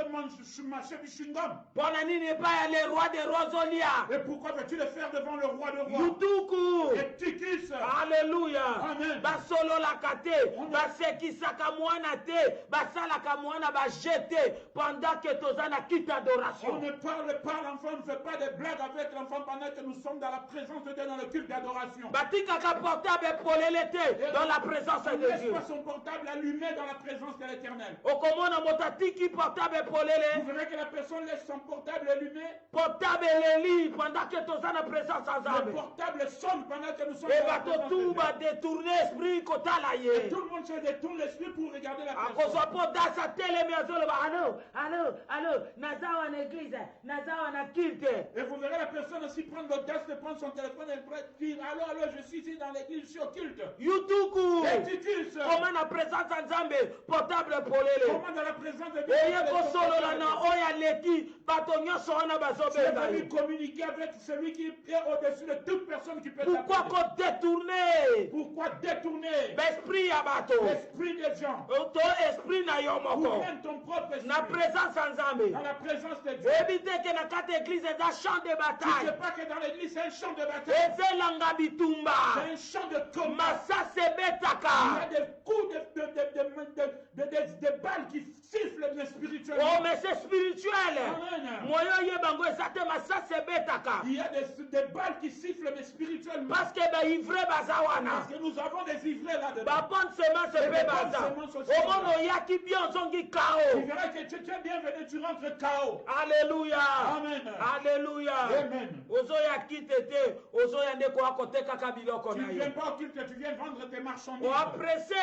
marcher du chewing-gum? mpona nini epai ya le roi de roi ozolia Et pourquoi veux-tu le faire devant le roi de rois? yutuku Et Tikis. alleluya Amen. basololaka te basekisaka mwana te basalaka mwana bajete pendant que toza na kiti On adoration ne parle pas, l'enfant ne fait pas de blagues avec l'enfant pendant que nous sommes dans la présence de Dieu dans le culte d'adoration. batikaka portable epolele te dans la présence On ne de laisse Dieu pas son portable allumé dans la présence de l'Éternel. okomona moto atiki portable Vous epolele verrez que la personne laisse son portable allumé. portable eleli pendant que toza na présence ya Le nzambe portable sonne pendant que nous sommes e dans la bato présence de tu Dieu. badetourne esprit kotala Et ye tout le monde se détourne l'esprit pour regarder la akozwa personne. mpo dasa telemi azoloba alo naza wa na église naza wa na kilte Et vous verrez la personne aussi prendre l'audace de prendre son téléphone et dire allô, je suis ici dans l'église, je suis au culte. yutuku Et Tikis. koma na présence ya nzambe portable epolele Comment dans la présence de Dieu? eye kosolola na oyo aleki bato nyonso wana Tu es bazobenga venu ye communiquer avec celui qui est au-dessus de toute personne qui peut pourquoi t'appeler. kodetourne Pourquoi détourner baesprit ya bato l'esprit des gens? to esprit na yo Pour moko prendre ton propre esprit na présence ya nzambe dans la présence de Dieu. oyebi te ke na kati église eza champ de Tu ne sais bataille pas que dans l'église c'est un champ de bataille. ezelanga bitumba C'est un champ de combat. masase Il y a ebetaka des coups de balles qui sifflent mais spirituellement. oh mais c'est spirituel Amen. moyo oyebango eza te masase ebetaka Il y a des balles qui sifflent mais spirituellement. parce que baivre baza wana Parce que nous avons des ivrés là-dedans. babonne semence Et mpe des baza bonnes semences aussi. omona oyaki bien ozongi Tu kao verras que tu es bienvenu, tu rentres KO. alleluya Amen. alleluya Amen. ozoya kite te ozoya nde koya kotekaka biloko Tu na ne yo viens pas au culte, tu viens vendre tes marchandises. oaprese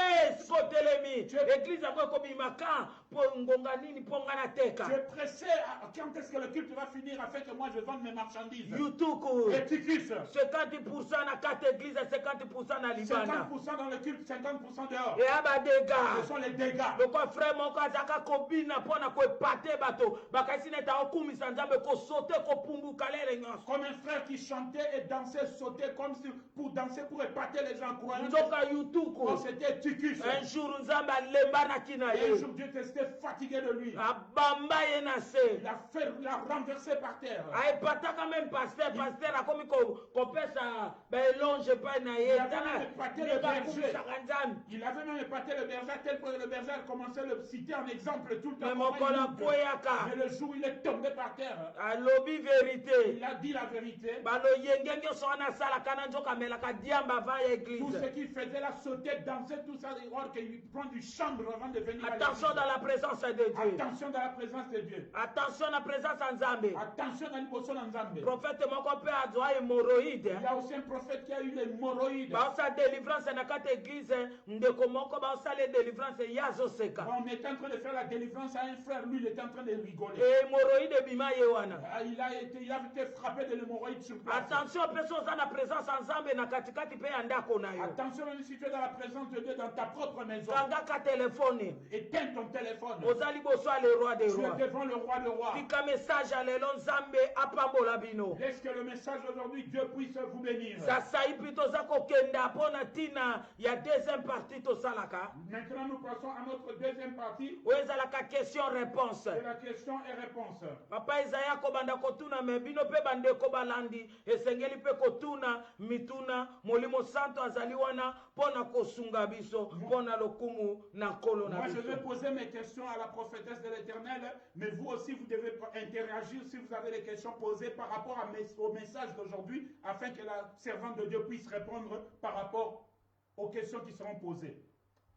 kotelemi eglize yango ekobimaka mpo ngonga nini mpo nga nateka Tu es pressé quand est-ce que le culte va finir afin que moi je vende mes marchandises. yutuku Et Tikis, 50% na kati église 50% na libanda 50% dans le culte, 50% dehors. eya badega Ce sont les dégâts. lokwa frère moko azalaka kobina mpona koepate bato bakasi neti akokumisa nzambe kosote kopunguka lele nyonso Comme un frère qui chantait et dansait, sautait comme si pour danser, pour épater les gens croyants. nzoka yutuku Oh, c'était Tikis. un jour nzambe alembanaki na Et un ye jour Dieu testait s'est fatigué de lui. abamba ye na se l'a renversé par terre. aepataka même pasteur akomi kopesa baelonge epai na ye ndengakubisaka nzambe. Il avait même épaté le berger, tel que le berger a commencé à le citer en exemple tout le temps. Mais mokolo akweyaka le jour où il est tombé par terre, alobi vérité, il a dit la vérité. baloyenge nyonso wana asalaka na nzoka amelaka diamba avant ya Tout église. ce qu'il faisait là, sauter, danser, tout ça, or qu'il prend du chambre avant de venir. Attention dans la présence de Dieu. Attention dans la présence de Dieu. Attention dans la présence en Zambé. Attention dans l'imposition en Zambé. Prophète moko pe azwa hémorroïde. Il y a aussi un prophète qui a eu l'hémorroïde. Baosa délivrance na kati église ndeko moko baosa les délivrance yazo seka. On était en train de faire la délivrance à un frère, lui il était en train de rigoler. Hémorroïde bima yewana. Il a été frappé de l'hémorroïde sur place. Attention personne dans la présence en Zambé na katikati pe andako na yo. Attention même si tu es dans la présence de Dieu dans ta propre maison. Kanga ka téléphone. Éteins ton téléphone. Ozali boso le roi des rois. Tu es devant le roi des rois. Tika message à l'elon Zambé apambola bino. Laisse que le message d'aujourd'hui Dieu puisse vous bénir. Sasa ipi tozako kenda pona tina ya deuxième partie to salaka. Maintenant nous passons à notre deuxième partie. Oezalaka question réponse. C'est la question et réponse. Papa Isaiah kobanda kotuna me bino pe bande ko balandi esengeli pe kotuna mituna molimo santo azali wana pona kosunga biso pona lokumu na nkolo na Moi biso. je vais poser mes questions à la prophétesse de l'Éternel, mais vous aussi vous devez interagir si vous avez des questions posées par rapport au message d'aujourd'hui, afin que la servante de Dieu puisse répondre par rapport aux questions qui seront posées.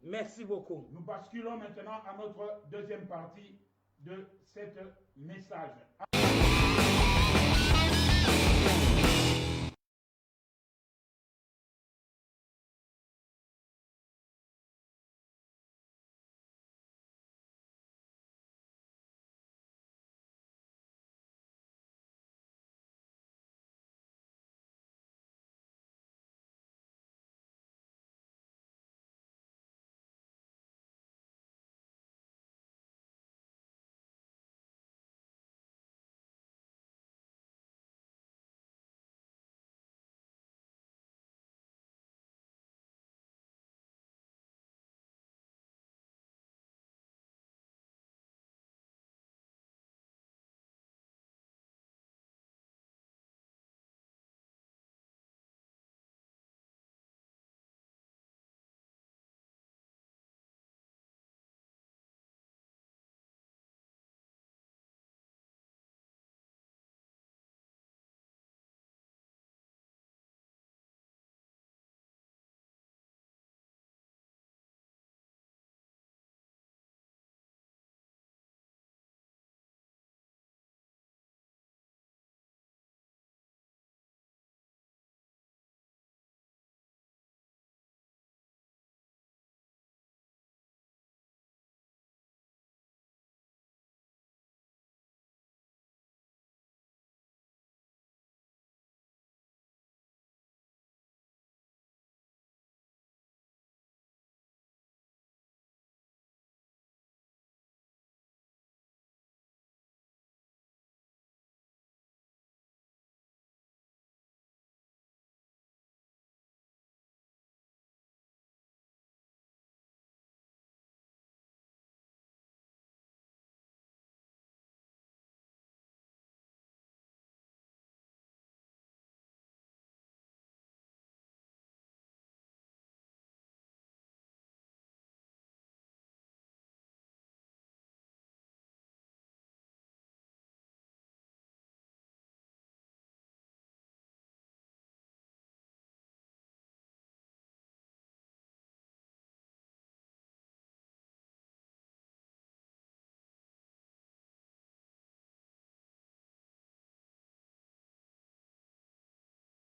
Merci beaucoup. Nous basculons maintenant à notre deuxième partie de cet message.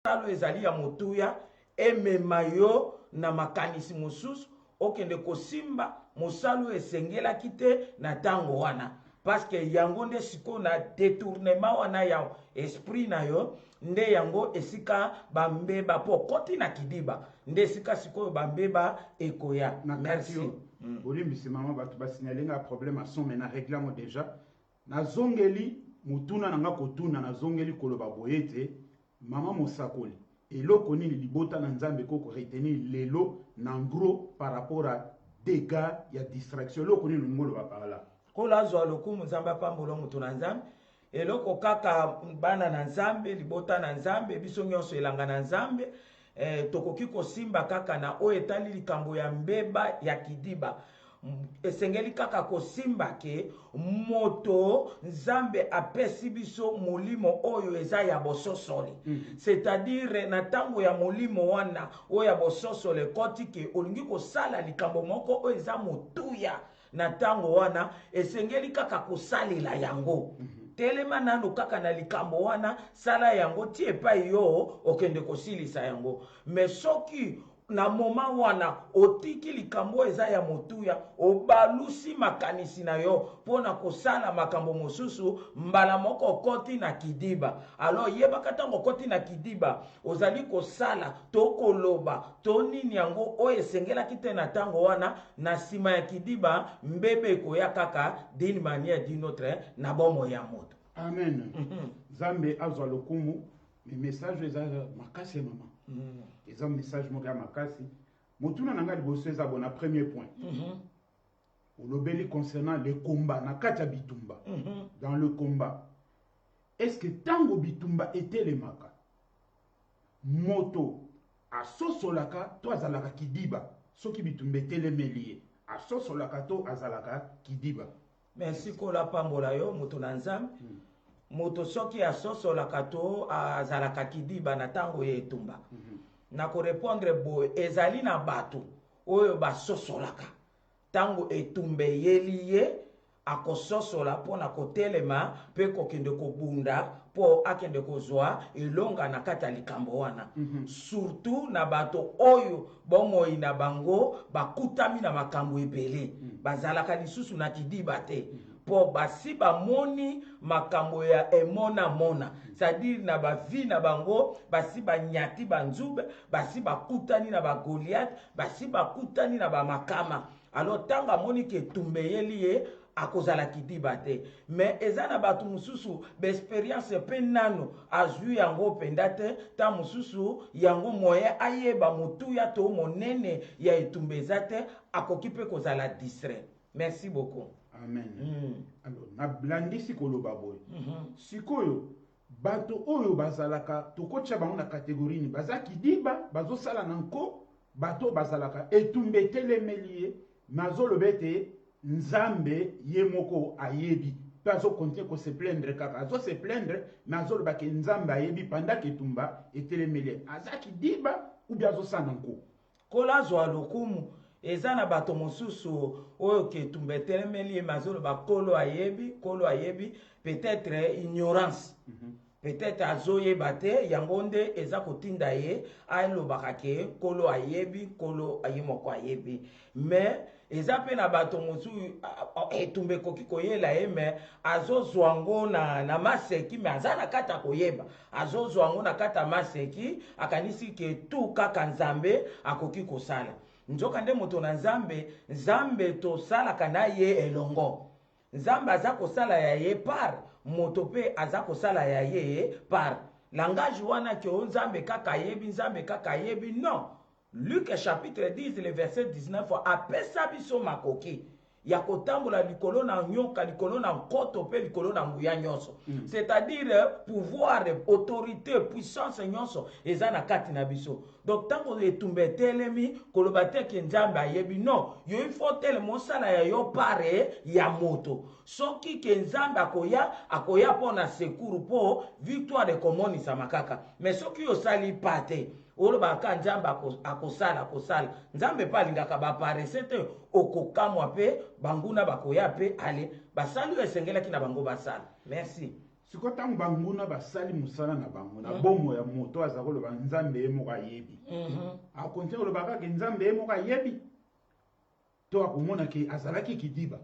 Salo ezali ya motuya emema yo na makanisi mosusu okende kosimba mosalo esengelaki te na ntango wana parce que yango nde sikoyo na détournement wana ya esprit na yo nde yango esika bambeba po koti na kidiba nde esika sikoyo bambeba ekoya. Merci. Olimbisi mama bato basignalenga un problème à son mena réglamo déjà nazongeli mutuna nanga kotuna nazongeli koloba boyete mama mosakoli eloko nini libota na nzambe koko retenir lelo na ngro par rapport à dégâts, il y a distraction. Là, on est par là. Kola zwa lokumu nzambe apambola mutu na nzambe eloko kaka bana na nzambe libota na nzambe biso nyonso elanga na nzambe tokoki kosimba kaka na oyo etali likambo ya mbeba ya kidiba esengeli kaka kosimba ke moto nzambe apesi biso molimo oyo eza ya bososole c'est-à-dire na ntango ya molimo wana oyo ya bososole ekoti ke olingi kosala likambo moko oyo eza motuya na ntango wana esengeli kaka kosalela yango telema nano kaka na likambo wana sala yango ti epai yo okende kosilisa yango mais soki na moma wana otiki likambo eza ya motuya obalusi makanisi na yo mpona kosala makambo mosusu mbala moko okoti na kidiba alors yebaka ntango okoti na kidiba ozali kosala to koloba to nini yango oyo esengelaki te na ntango wana na nsima ya kidiba mbebe ekoya kaka d'une manière d'une autre na bomoi ya moto. Amen. Nzambe azwa lokumu message eza makasi mama. Ils ont un message mon gars makasi. Motuna nanga liboso eza bona premier point. Olobeli concernant le combat na kati ya bitumba. Dans le combat. Est-ce que tango bitumba était le maka? Moto asosolaka to azalaka kidiba. Soki bitumba telemelié. Asosolaka to azalaka kidiba. Merci kola pambola yo moto na nzambe. Moto soki asosolaka to azalaka kidiba na tango ye etumba. Na ko répondre boy ezali na bato oyo basosolaka tango etumbe yeliye akososola mpona kotelema mpe kokende kobunda mpo akende kozwa elonga na kati ya likambo wana surtout na bato oyo bomoi na bango bakutami na makambo ebele bazalaka lisusu na kidiba te po basi bamoni makambo ya emona c'est-à-dire na bavi na bango basi banyati banzube basi bakutani na bagoliath basi bakutani na bamakama alors ntango amoni ke tumbeyeli ye akozala kidiba te mais eza na bato mosusu baexpérience mpe nano azwi yango mpenza te ta mosusu yango moye ayeba motuya to monene ya etumba eza te akoki mpe kozala distrait. Merci beaucoup. Amen. Alors, na blandisi koloba boy. Sikoyo bato oyo bazalaka tokotia bango na catégorie ni baza kidiba bazo sala nanko bato bazalaka etumbe telemelié mazolobete nzambe yemoko ayebi bazo konte ko se plaindre kaka azo se plaindre mazoloba ke nzambe ayebi pendant que tumba etelemelié aza kidiba ou bien azo sala nanko kola zwa lokumu eza na bato mosusu oyo ke tumba etelemeli mazoloba kolo ayebi peut-être ignorance peut-être azoyeba te yango nde eza kotinda ye alobaka ke kolo ayebi kolo ayemoko ayebi mais eza mpe na bato mosusu etumba ekoki koyela ye mais azozwa ngo na maseki mais aza na kati ya koyeba azozwa ngo na kati ya maseki akanisi ke tu kaka nzambe akoki kosala nzoka nde moto na nzambe tosalaka na ye elongo nzambe aza kosala ya ye par moto mpe aza kosala ya ye par langage wana ke nzambe kaka yebi non. Luc chapitre 10 le verset 19 apesa biso makoki ya kotambola likolo na nyoka likolo na nkoto mpe likolo na nguya nyonso c'est-à-dire pouvoir autorité puissance nyonso eza na kati na biso donc tango etumba etelemi koloba te ke nzambe ayebi non yo il faut tele mosala ya yo pare ya moto soki ke nzambe akoya mpona sekuru mpo victoire ekomonisa makaka mais soki osali pa te olobaka nzambe akosala nzambe mpe alingaka baparese te okokamwa mpe banguna bakoya mpe ale basali oyo esengelaki na bango basala. Merci. Siko tango banguna basali musala na bango na bomo ya moto aza koloba nzambe ye moko ayebi akontinue kolobaka ke nzambe ye moko ayebi to akomona ke azalaki kidiba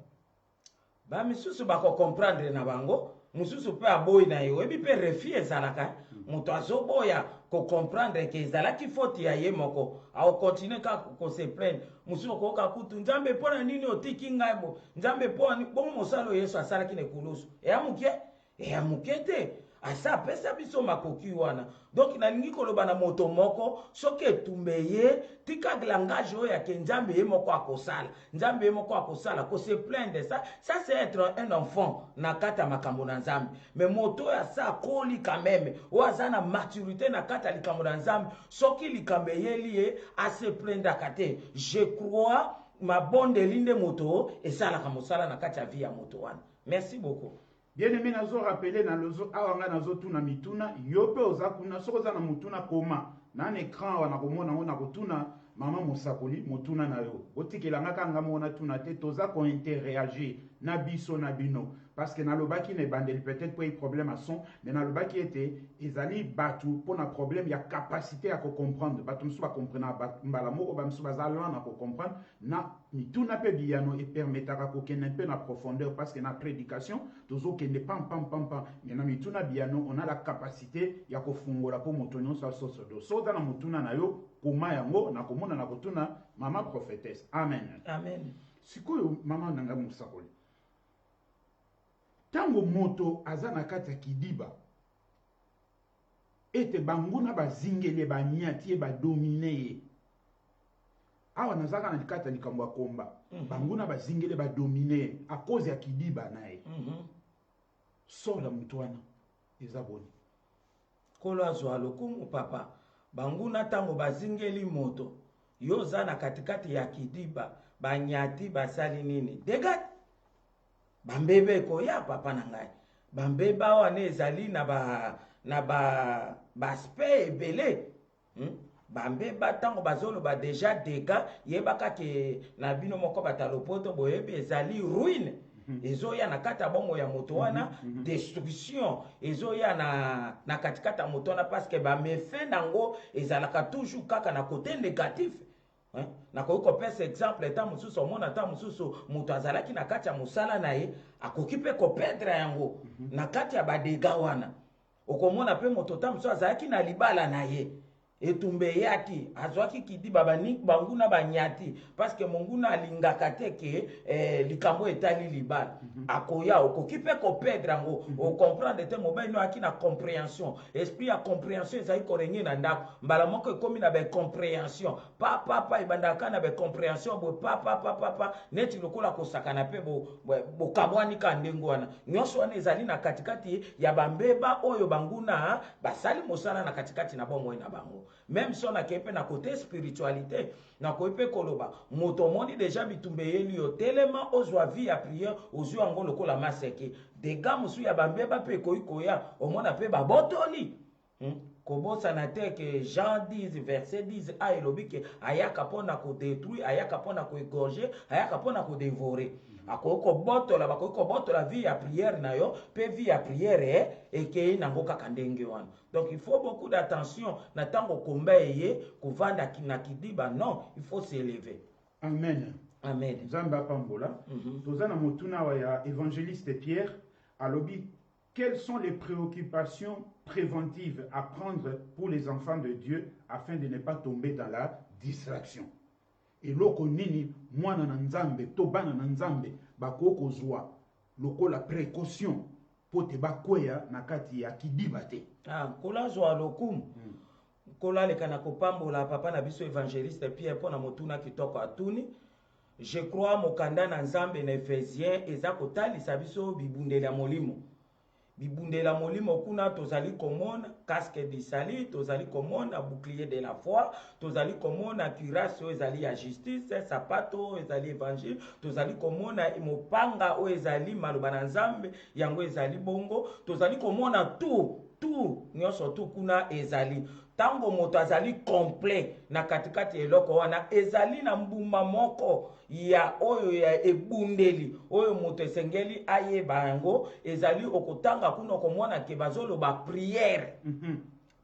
bamisusu bakokomprendre na bango mosusu mpe aboyi na ye oyebi mpe refi ezalaka moto azoboya kokomprendre ke ezalaki foti ya ye moko aokontinue kaka kose plaindre mosusu okoyoka kutu nzambe mpo na nini otiki ngai bo nzambe mpo bongo mosala oyo yesu asalaki na ekulusu eya moke te asa apesa biso makoki wana. Donc nalingi koloba na moto moko soki etumbe ye tika langage oyo yake nzambe ye moko akosala, nzambe ye moko akosala ko se plaindre. Ça c'est être un enfant na kata makambo na nzambe. Mais moto ya sa koli quand même o azana maturité na kata likambo na nzambe soki likambe ye lié a se plaindre kate. Je crois ma bonne linde moto et ça la kamosala na kata vie ya moto wana. Merci beaucoup. Bien-aimé, nazo rappelé na lozo awanga nazo tuna mituna yope ozakuna soko za na mutuna koma na un écran wana komona ona kotuna mama mosakoli mutuna na yo otikelanga kanga mona tuna te toza ko interréagir na biso na bino parce que na lobaki ne bandeli peut-être pas problème à son mais na lobaki était ezali batu pour na problème ya capacité à comprendre batu mso ba comprendre mbala moko ba mso bazala na ko comprendre na mituna pe biano et permettra ko kene peu na profondeur parce que na prédication tozo kende pam mais na mituna biano on a la capacité ya ko fungola ko motonyo sa soso so dans na mutuna na yo koma yango na komona na kotuna mama prophétesse. Amen. Amen. Sikoyo mama nanga musakoli tango moto azana kati ya kidiba ete banguna bazingele banyati ba dominer awa nazaka na kati ya likambo ya komba banguna bazingele ba dominer a cause ya kidiba naye sola mutwana ezaboni kolo azwa lokumu papa banguna tango bazingeli moto yoza na katikati ya kidiba banyati basali nini degat bambebe koya papa na ngai bambeba wana ezali na ba spe ebele bambeba tango bazoloba deja dega yebaka ke na bino moko batalopoto boyebi ezali ruine ezoya na kati ya bongo ya moto wana destruction ezoya na katikati ya moto wana parce que bamefe nango ezalaka toujours kaka na côté négatif. Nakoki kopesa exemple ta mosusu omona ta mosusu moto azalaki na kati ya mosala na ye akoki mpe kopedre yango na kati ya badega wana okomona mpe moto ta mosusu azalaki na libala na ye etumbe yaki azwaki kidiba banguna banyati parce que monguna alingaka te ke likambo etali libala akoya okoki mpe kopedre yango ocomprendre te mobali no aki na compréhension esprit ya compréhension ezali korenye na ndako mbala moko ekomi na bacompréhension papa ebandaka na bacompréhension boye papa neti lokola kosakana mpe bokamwanika ndenge wana nyonso wana ezali na katikati ya bambeba oyo banguna basali mosala na katikati na bomoi na bango. Même si on a kepe na côté spiritualité na koipe koloba moto moni déjà bitumbe yeli yo tellement ozwa vie à prière ozwa ngo lokola maseke dega musu ya bambeba pe koya omona pe babotoli kobosa na te que Jean 10 verset 10 a elobi ke ayaka pona ko détruire ayaka pona ko égorger ayaka pona ko dévorer akoko botola bakoko botola vie ya prière na yo pe vie ya prière ekei nango kaka ndenge wana. Donc il faut beaucoup d'attention na tango komba eye kovanda na kidiba non il faut s'élever. Amen. Amen. Zamba pambola tozana motuna wa ya évangéliste Pierre alobi quelles sont les préoccupations préventives à prendre pour les enfants de Dieu afin de ne pas tomber dans la distraction. Eloko nini mwana na nzambe to bana na nzambe bakoko zwa lokola précaution pote bakweya na kati ya kidiba te. Kola zwa lokumu kola lekana kopambola papa na biso évangéliste Pierre pona motuna kitoko atuni. Je crois mokanda na nzambe na Ephésiens eza kotalisa biso bibundela molimo. Bibundela molimo kuna tozali komona casque du salut, tozali komona bouclier de la foi, tozali komona cuirasse ezali ya justice, sapato ezali évangile, tozali komona mopanga o ezali maloba na nzambe yango ezali bongo, tozali komona tout nyonso tu kuna ezali. Tango moto azali complet na katikati eloko wana ezali na mbuma moko ya oyo ya ebundeli oyo moto esengeli ayeba yango ezali okotanga kuna komona ke bazoloba prière.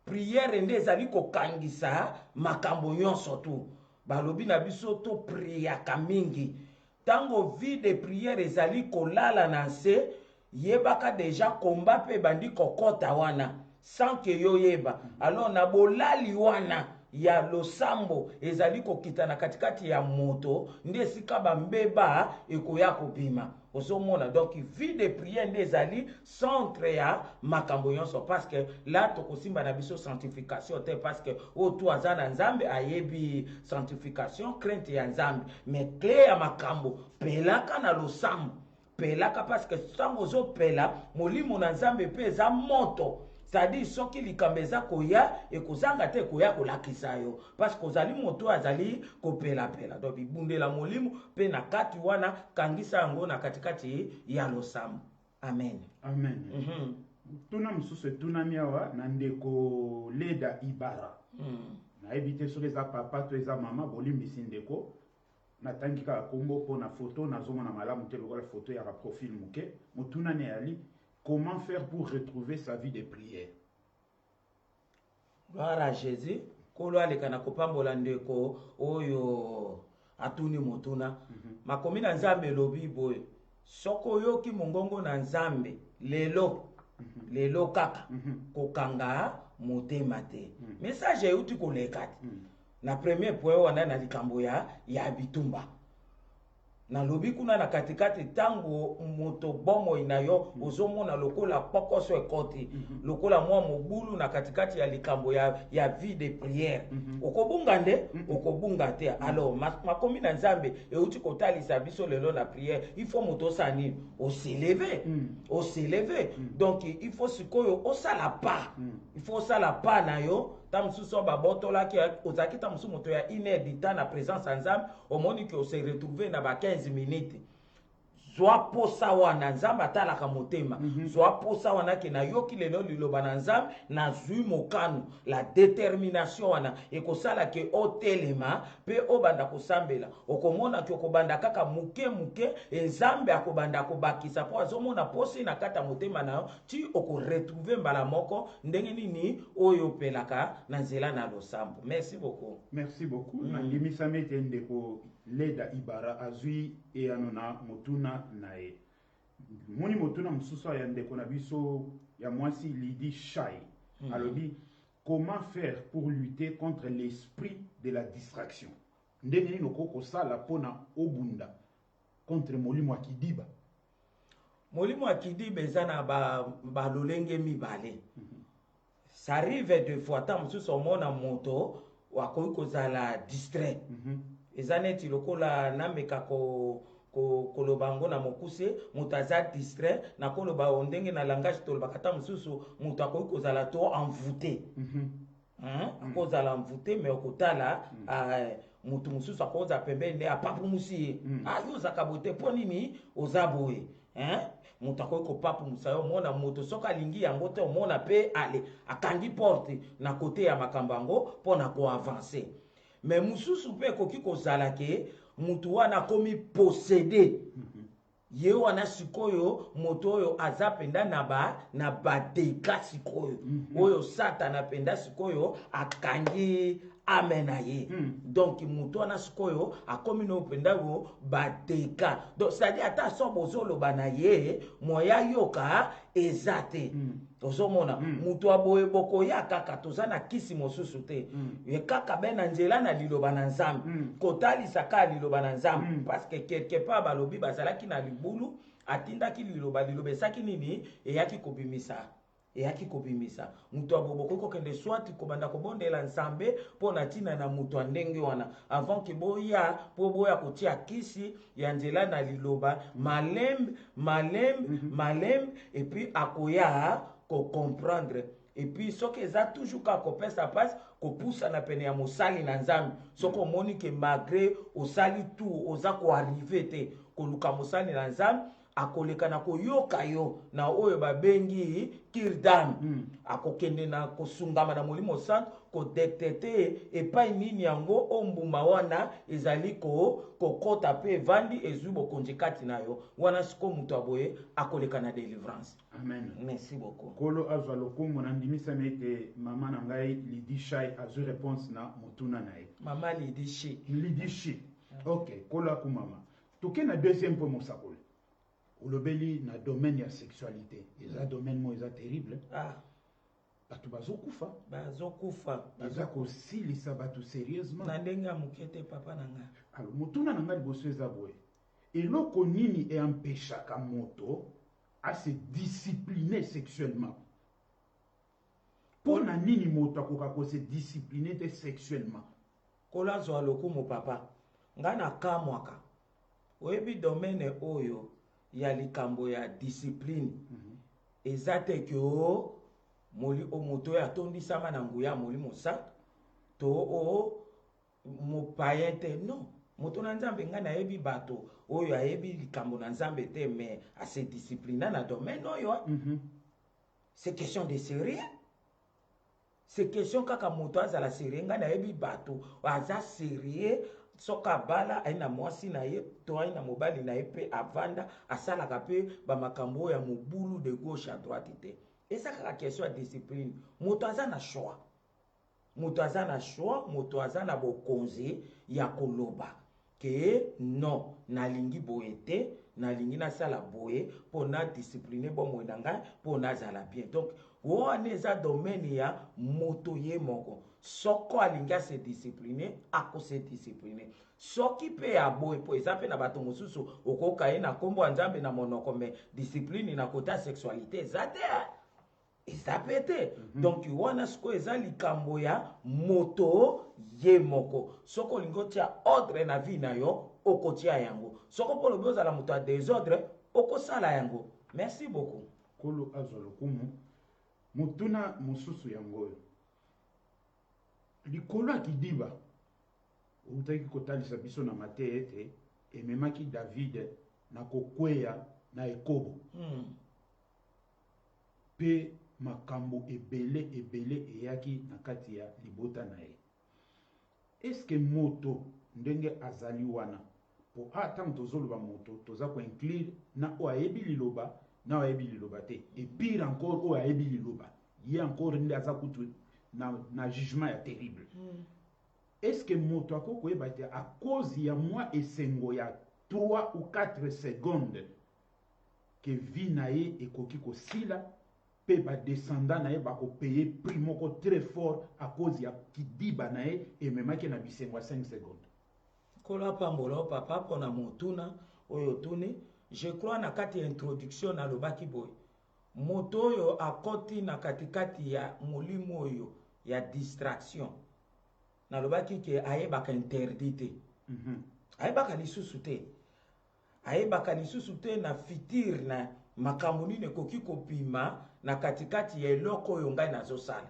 Prière nde ezali kokangisa makambo nyonso tu balobi na biso to priaka mingi tango vie de prière ezali kolala na se yebaka deja komba pe bandi kokota wana sans que yo yeba alors na bolali wana ya losambo ezali kokita na katikati ya moto nde esika bambeba ekoya kobima ozomona. Donc vie de prière nde ezali centre ya makambo nyonso parce que là tokosimba na biso sanctification te parce que oyo tu aza na nzambe ayebi sanctification crainte ya nzambe mais clé ya makambo pelaka na losambo pelaka parce que ntango ozopela molimo na nzambe mpe eza moto c'est-à-dire soki likambo eza koya ekozanga te koya kolakisa yo parce que ozali moto azali kopelapela donc bibundela molimo mpe na kati wana kangisa yango na katikati ya losambo. Amen. Amen. Tuna mosusu etunami awa na ndeko Leda Ibara. nayebi te soki eza papa to eza mama bolimbisi ndeko natangi kaka kombo mpo na foto nazomona malamu te lokola foto ya profil moke motunani yali comment faire pour retrouver sa vie de prière. Gloire à Jésus. Kolo aleka na kopambola ndeko oyo atuni motuna makomi na nzambe lobi boye soko yoki mongongo na nzambe lelo kaka kokanga motema te message euti koleka te na premier point wana na likambo ya bitumba na lobi kuna na katikati tango moto bomo inayo ozomona lokola pokoso ekoti lokola mwa mobulu na katikati ya likambo ya vie de prière okobunga nde okobunga te alors makomi na nzambe euti kotalisa biso lelo na prière il faut moto sani au s'élever donc il faut sikoyo osala pas il faut osala pas na yo ta mosusu babotolaki ozalaki ta mosusu moto ya 1 heure du temps na présence ya nzambe omoni ke ose retrouve na ba 15 minutes zwa posa wana nzambe atalaka motema zwa posa wana ke nayoki lelo liloba na nzambe nazwi mokano la détermination wana ekosala ke otelema mpe obanda kosambela okomona ke okobanda kaka muke nzambe akobanda kobakisa mpo azomona posi na kata motema na yo ti okoretrouve mbala moko ndenge nini oyo opelaka na nzela na losambo. Merci beaucoup. Merci beaucoup. Nandimisami ete ndeko Leda Ibara azwi eyano na motuna nae moni motuna mosusu ya ndeko na biso ya mwasi Lydie Shai alobi comment faire pour lutter contre l'esprit de la distraction ndenge nini okokosala mpona obunda contre molimo ya kidiba. Molimo ya kidiba eza na balolenge mibale ça arrive deux fois ta mosusu omona moto wakoki kozala distrait eza neti lokola nameka koloba ngo na mokuse moto aza distrait na koloba ndenge na langage tolobaka ta mosusu moto akoki kozala to envoûté akozala envoûté mais okotala moto mosusu akoza pembeni nde apapumusi ye yo ozaka boye te mpo nini oza boye moto akoki kopapumusa yo omona moto soki alingi yango te omona mpe ale akangi porte na kote ya makambo yango mpo na koavance. Mais mususu pe koki kozala ke mutu wana akomi possédé ye wana sikoyo moto oyo aza penda na badeka sikoyo oyo satana penda sikoyo akangi amena ye donc mutu wana sikoyo akomi no penda go badeka donc c'est-à-dire ata so bozoloba na ye moya yoka ezate ozomona mutu aboye bokoya kaka toza na kisi mosusu te ye kaka be na nzela na liloba na nzambe kotalisa ka liloba na nzambe parce que quelque part balobi bazalaki na libulu atindaki liloba esaki nini eyaki kobimisa mutu abobokoki kokende swati kobanda kobondela nzambe mpo na ntina na mutu andenge wana avant ke boya mpo boya kotia kisi ya nzela na liloba malembe epuis akoya comprendre et puis soki eza toujours ka kopesa pasi kopusa na pene ya mosali na nzambe soki omoni ke malgré osali tout oza koarrive te koluka mosali na nzambe akoleka na koyoka yo na oyo babengi kirdam akokende na kosungama na molimo santo kodetete epai nini yango ombuma wana ezali kokota mpe evandi ezwi bokonzi kati na yo wana siko moto aboye akoleka na délivrance. Amen. Merci beaucoup. Kolo azwa lokumu na ndimisami ete mama na ngai Lydie Shai azwi réponse na motuna na ye. Mama Lydie Shai. Ok, kolo aku mama. Toke na deuxième point mosakoli. Olobeli na domaine ya sexualité. Eza domaine mo eza terrible. bato bazokufa bazokufa eza kosilisa bato sérieusement na ndenge ya moke te papa na ngai. alors motuna na ngai liboso eza boye eloko nini eempêchaka moto ase discipliner sexuellement mpo na nini moto akoka kose discipliner te sexuellement kolo azwa lokumu papa ngai nakamwaka oyebi domaine oyo ya likambo ya discipline eza te ke moto oyo atondisama na nguya molimo santo to mopayen te non moto na nzambe ngai nayebi bato oyo ayebi likambo na nzambe te mais ase disciplina na domaine oyo c'est question de sérieux. C'est question kaka moto azala sérieux ngai nayebi bato aza sérieux soka bala aina mwasi na ye to aina mobali na ye pe avanda asalaka pe bamakambo ya mobulu de gauche à droite te. Eza kaka question ya discipline. Moto aza na choix. Moto aza na choix, moto aza na bokonzi ya koloba ke non nalingi boye te nalingi nasala boye mpo na discipline bomoi na ngai mpo nazala bien. Donc wana eza domaine ya moto ye moko soko alingi ase discipline akose discipline soki mpe ya boye mpo eza mpe na bato mosusu okoka ye na nkombo ya nzambe na monoko me discipline na kota sexualité eza te eza pe te. Donc wana sikoyo eza likambo ya moto ye moko soko olingi otia ordre na vie na yo okotia yango soko mpo lobi ozala moto ya désordre okosala yango. Merci beaucoup. kolo azwa lokumu motuna mosusu yango oyo likolo ya kidiba outaki kotalisa biso na mateya ete ememaki David na kokweya na ekobo mpe makambo ebele ebele eyaki na kati ya libota na ye. Eske moto ndenge azali wana po ntango tozoloba moto toza koinclure na oyo ayebi liloba na oyo ayebi liloba te et pire encore oyo ayebi liloba ye encore nde aza kutu na jugement ya terrible. Eske moto akokoyeba ete a cause ya mwa esengo ya 3 ou 4 secondes ke vie na ye ekoki kosila pe badescendant na ye bakopeye prix moko très fort à cause ya kidiba na ye ememaki na bisengo ya 5 secondes. Kola pambola papa pona motuna oyo tuni je crois na kati ya introduction na lobaki boy moto oyo akoti na katikati ya molimo oyo ya distraction na lobaki ke ayebaka interdit te ayebaka lisusu te ayebaka lisusu te na fitir na makambo nini ekoki kopima na katikati ya eloko oyo ngai nazosala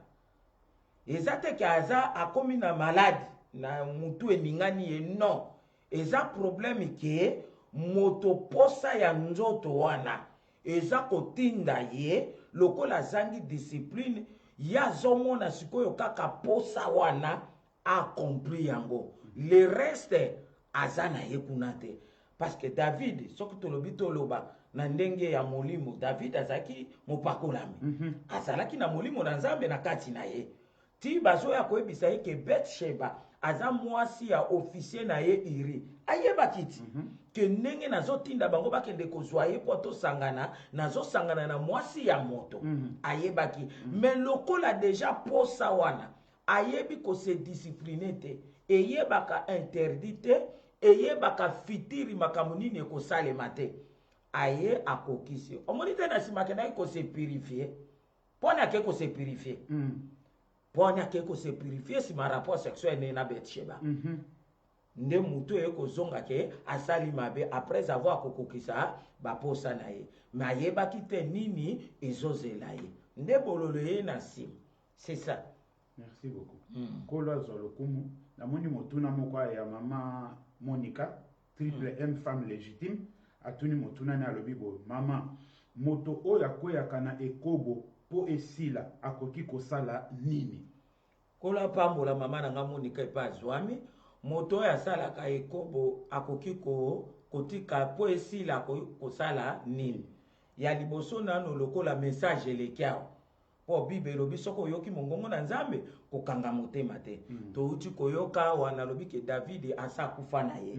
eza te ke aza akomi na maladi na mutu eningani ye non eza problème ke moto posa ya nzoto wana eza kotinda ye lokola azangi discipline ya azomona sikoyo kaka posa wana accompli yango le reste aza na ye kuna te parce que David soki tolobi toloba na ndenge ya molimo David azalaki mopakolami azalaki na molimo na nzambe na kati na ye ti bazoya koyebisa ye ke Betsheba aza mwasi ya officier na ye Iri ayebaki ti ke ndenge nazotinda bango bakende kozwa ye mpo tosangana nazosangana na mwasi ya moto ayebaki me lokola deja posa wana ayebi kose discipline te eyebaka interdit te eyebaka fitiri makambo nini ekosalema te aye akokisi omoni te na nsima akendaki kose purifie mpona ake kose purifie mpona ake kose purifie nsima rapport sexuel ne na Betsheba nde mutu eye kozonga ke asali mabe après avoir akokokisa baposa na ye me ayebaki te nini ezozela ye nde bololo ye na nsima c'est ça. Merci beaucoup. Kolo azwa lokumu namoni motuna moko ya mama Monica triple M femme légitime atuni motuna ne alobi bo mama moto oyo akweyaka na ekobo po esila akoki kosala nini. Kola pambola mama na nga Monica epa azwami moto oyo asalaka ekobo akoki kotika po esila akoki kosala nini ya liboso nano lokola message elekiao po bible lobi soko yoki mongongo na nzambe kokanga motema te touti koyoka wana lobi ke David asa kufa na ye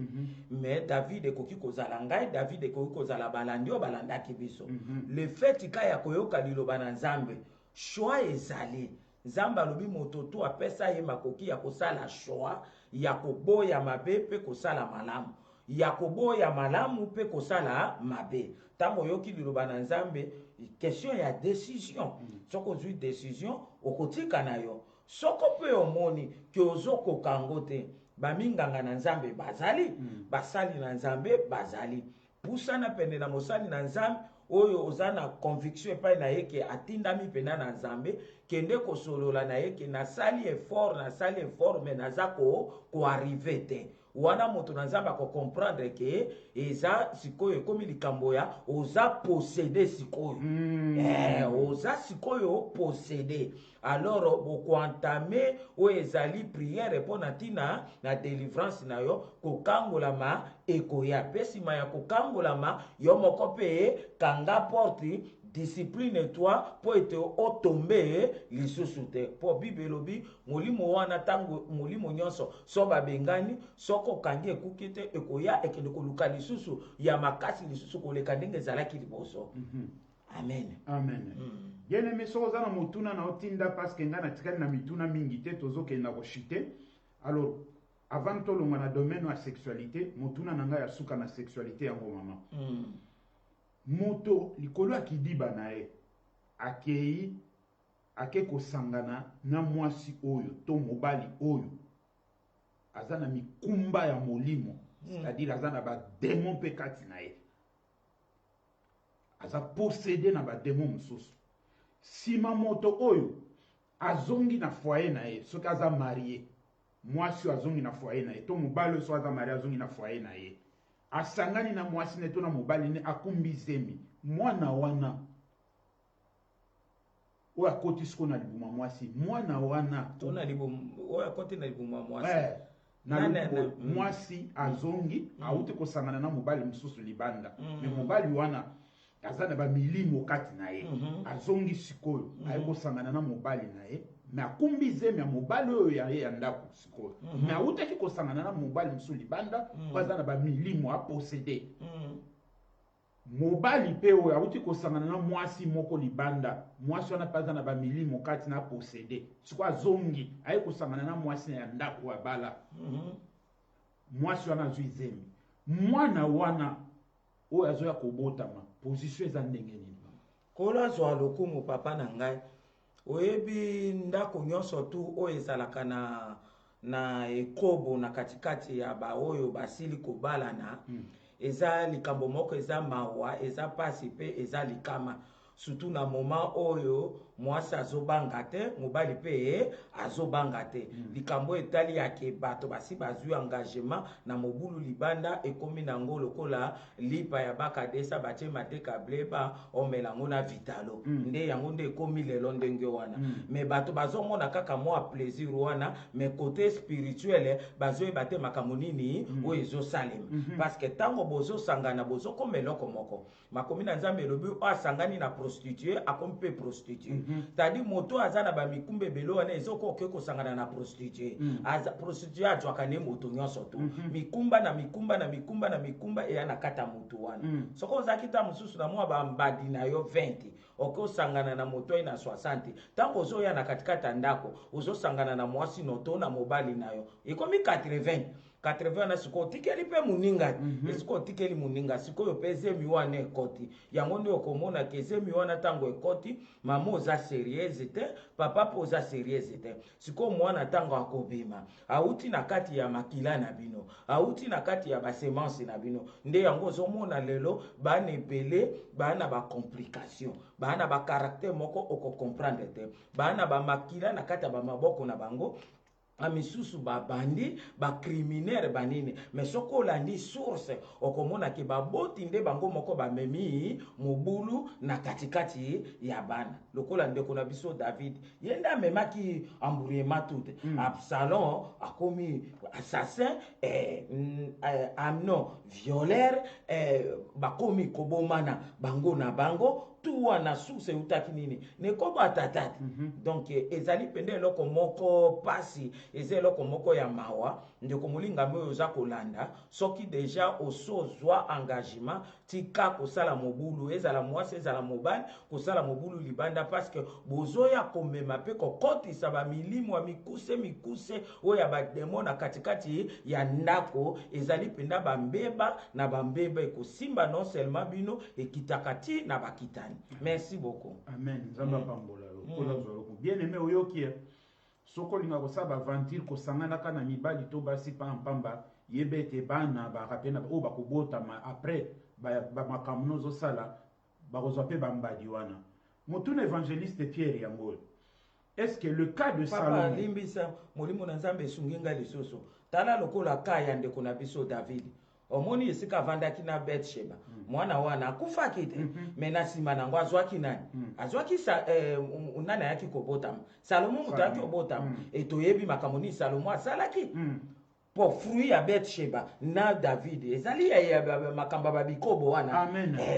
mais David ekoki kozala ngai David ekoki kozala balandi o balandaki biso le fait ka ya koyoka liloba na nzambe choix ezali nzambe alobi moto to apesa ye makoki ya kosala choix ya koboya mabe mpe kosala malamu ya koboya malamu mpe kosala mabe ntango oyoki liloba na nzambe question ya décision soki ozwi décision okotika na yo soko mpe omoni ke ozokoka yango te baminganga na nzambe bazali basali na nzambe bazali pusana pene na mosali na nzambe oyo oza na conviction epai na ye ke atindami mpena na nzambe kende kosolola na ye ke nasali effort me naza koarrive te wana moto na nzambe akokomprendre ke eza sikoyo ekomi likambo ya oza posede sikoyo oza sikoyo posede alors bokoantame oyo ezali priere mpo na ntina na délivrance na yo kokangolama ekoya mpe nsima ya kokangolama yo moko mpe kanga porte discipline toi mpo ete otombe lisusu te mpo bible elobi molimo wana ntango molimo nyonso so babengani soko okangi ekuki te ekoya ekende koluka lisusu ya makasi lisusu koleka ndenge ezalaki liboso amen amen bien-aimé soki oza na motuna na otinda parceke ngai natikali na mituna mingi te tozokenda koshite alors avant tolonga na domaine ya sexualité motuna na ngai ya suka na sexualité yango mama moto likolo ya kidiba na ye akei ake kosangana na mwasi oyo to mobali oyo aza na mikumba ya molimo c'est-à-dire aza na bademon mpe kati na ye aza posede na bademon mosusu nsima moto oyo azongi na foyer na ye soki aza marie mwasi oyo azongi na foyer na ye to mobali oyo soki aza marie azongi na foyer na ye asangani na mwasi ne to na mobali ne akumbi zemi mwana wana oyo akoti siko na libuma mwasi mwana wana oyo akoti na libuma mwasi mwasi azongi auti kosangana na mobali mosusu libanda me mobali wana aza na bamilimo kati na ye azongi sikoyo aye kosangana na mobali na ye me akumbi zemi ya mobali oyo ya ye ya ndako sikoyo me autaki kosangana na mobali mosusu libanda po aza na bamilimo aposede mobali mpe oyo auti kosangana na mwasi moko libanda mwasi wana mpe aza na bamilimo kati na aposede sikoyo azongi aye kosangana na mwasi ya ndako abala mwasi wana azwi zemi mwana wana oyo azoya kobotama position eza ndenge nini kolo azwa lokumu papa na ngai oyebi ndako nyonso tu oyo ezalaka na ekobo na katikati ya baoyo basili kobalana eza likambo moko eza mawa eza pasi mpe eza likama surtout na moment oyo mwasi azobanga te mobali mpe azobanga te likambo etali yake bato basi bazwi engagement na mobulu libanda ekomi nango lokola lipa ya bakadesa batie mateka bleba omelango na vitalo nde yango nde ekomi lelo ndenge wana me bato bazomona kaka mwa plaisir wana me côté spirituel bazoyeba te makambo nini oyo ezosalema parce que ntango bozosangana bozokoma eloko moko makomi na nzambe elobi oyo asangani na prostitue akomi mpe prostitue c'est-à-dire moto aza na bamikumba ebele wana ezokoke kosangana na prostitue prostitue azwaka ne moto nyonso tu mikumba na mikumba na mikumba na mikumba eya na kata motu wana soki ozalaki ta mosusu na mwa bambadi na yo 20 oke osangana na moto oyo na 60 ntango ozoya na katikati ya ndako ozosangana na mwasi noto na mobali na yo ekomi 80 wana sikoyo otikeli mpe moninga esikoyo otikeli moninga sikoyo mpe ezemi wana ekoti yango nde okomonaka ezemi wana ntango ekoti mama oza serieuse te papa mpe oza serieuse te sikoyo mwana ntango akobima auti na kati ya makila na bino auti na kati ya basemence na bino nde yango ozomona lelo bana ebele baa na bacomplication baa na bacaractere moko okokomprendre te baa na bamakila na kati ya bamaboko na bango amisusu babandi bacriminaire banini mais soko olandi source okomonaki baboti nde bango moko bamemi mobulu na katikati ya bana lokola ndeko na biso David ye nde amemaki embrouillement tout Absalom akomi assassin Amnon violeur bakomi kobomana bango na bango tu wana source eutaki nini nekobata tata. Donc ezali pende eloko moko pasi, eza eloko moko ya mawa ndeko molinga oyo oza kolanda soki deja osozwa engagement tika kosala mobulu ezala mwasi ezala mobali kosala mobulu libanda parce que bozoya komema pe kokotisa bamilimo ya mikuse oyo ya bademo na katikati ya ndako ezali penda bambeba na bambeba ekosimba non seulement bino ekitaka ti na bakitani. Merci beaucoup. Amen. Nzamba pambola lokola zoloko bien aimé oyoki soko linga kosaba aventure kosanganaka na mibali to basi pamba yebete bana barapena o bakobotama après ba makambo ozosala bakozwa pe bambadi wana motuna évangéliste Pierre yango. Est-ce que le cas de Salomon papa limbisa molimo na nzambe esunginga lisusu tala lokola ka ya ndeko na biso David omoni esika avandaki na Betsheba mwana wana akufaki te me na nsima nango azwaki nani azwaki nani ayaki kobotama Salomo moto ayaki kobotama etoyebi makambo nini Salomo asalaki po fruit ya Betsheba na David ezali ya makambo babikobo wana.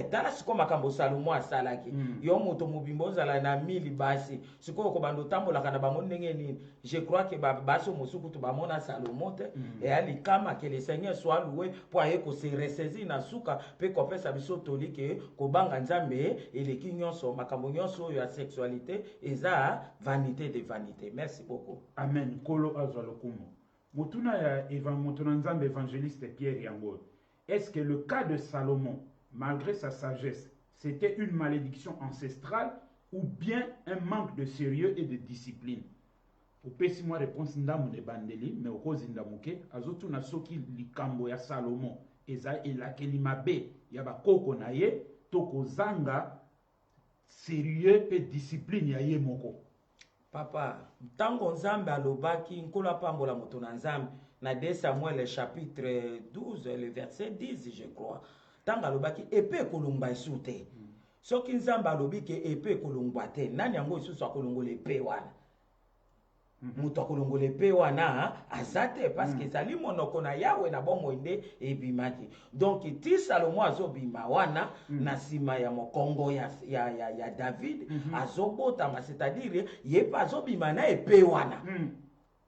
Tala siko makambo Salomo asalaki yo moto mobimbo ozala na mili basi siko kobanda otambolaka na bango ndenge nini. Je crois que basi mosuku to bamona Salomo te alikama que le Seigneur soit loué po aye kose ressaisir na suka pe kopesa biso tolike kobanga nzambe eleki nyonso makambo nyonso ya sexualité eza vanité de vanité. Merci beaucoup. Amen. Kolo azwa lokumu motuna ya motuna nzambe évangéliste Pierre yango. Est-ce que le cas de Salomon malgré sa sagesse c'était une malédiction ancestrale ou bien un manque de sérieux et de discipline? Opesi moi réponse ndamu ne bandeli mais okozi ndamuke azotuna soki likambo ya Salomon eza elakeli mabe ya bakoko na ye to kozanga sérieux et discipline ya ye moko. Papa, tango nzambe alobaki nkola pambola moto na nzambe na 2 Samuel chapitre 12 le verset 10 je crois. Tango alobaki epée kolongba esu te. Soki nzambe alobi ke epée kolongba te, nani yango isusu akolongola epée wana? Moto akolongola epée wana azate parce que ezali monoko na Yawe na bomoi nde ebimaki. Donc ti Salomo azobima wana na nsima ya mokongo ya David azobotama, c'est-à-dire ye pa azobima na epée wana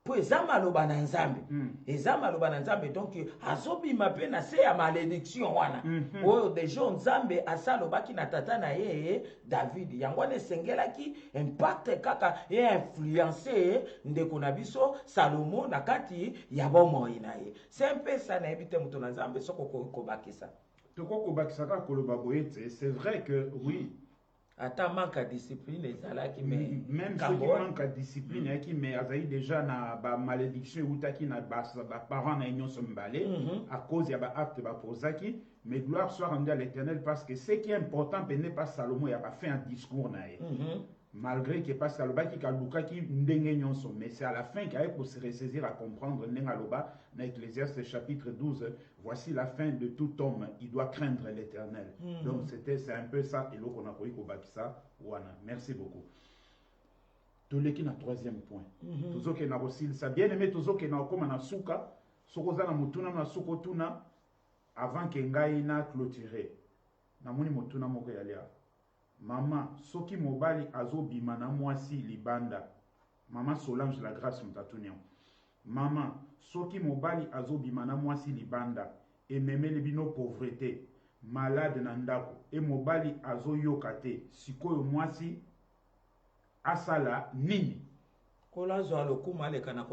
po eza maloba na nzambe eza maloba na nzambe. Donc azobima pe na se ya malédiction wana oyo deja nzambe asalobaki na tata na ye David yango wana esengelaki impact kaka ye influencer ndeko na biso Salomo na kati ya bomoi na ye. C'est mpe sa na yebi te moto na nzambe soko kobakisa tokokobakisaka koloba boye te. C'est vrai que oui ata manque à discipline ezalaki même ceux qui manquent à discipline yaki mais azali déjà na ba malédiction utaki na ba parents na nyonso mbale à cause ya ba acte ba posaki. Mais gloire soit rendue à l'Éternel parce que ce qui est important n'est pas Salomon ya ba fait un discours na ye malgré que parce que alobaki kalukaki ndenge nyonso mais c'est à la fin qu'il a pour se ressaisir à comprendre ndenge aloba na Ecclésiaste chapitre 12 voici la fin de tout homme il doit craindre l'Éternel. Donc c'est un peu ça et l'autre on a koyi kobakisa wana. Merci beaucoup. Toleki na troisième point tozoke na kosilisa bien aimé tozoke na okoma na suka sokoza na mutuna na suko tuna avant que ngai na clôturer namoni mutuna moko ya lia mama soki mobali azobima na mwasi libanda. Mama Solange la grâce mtatunion. Mama soki mobali azobima na mwasi libanda ememeli bino pauvreté malade na ndako e mobali azoyoka te sikoyo mwasi asala nini? Kola zo alokuma aleka na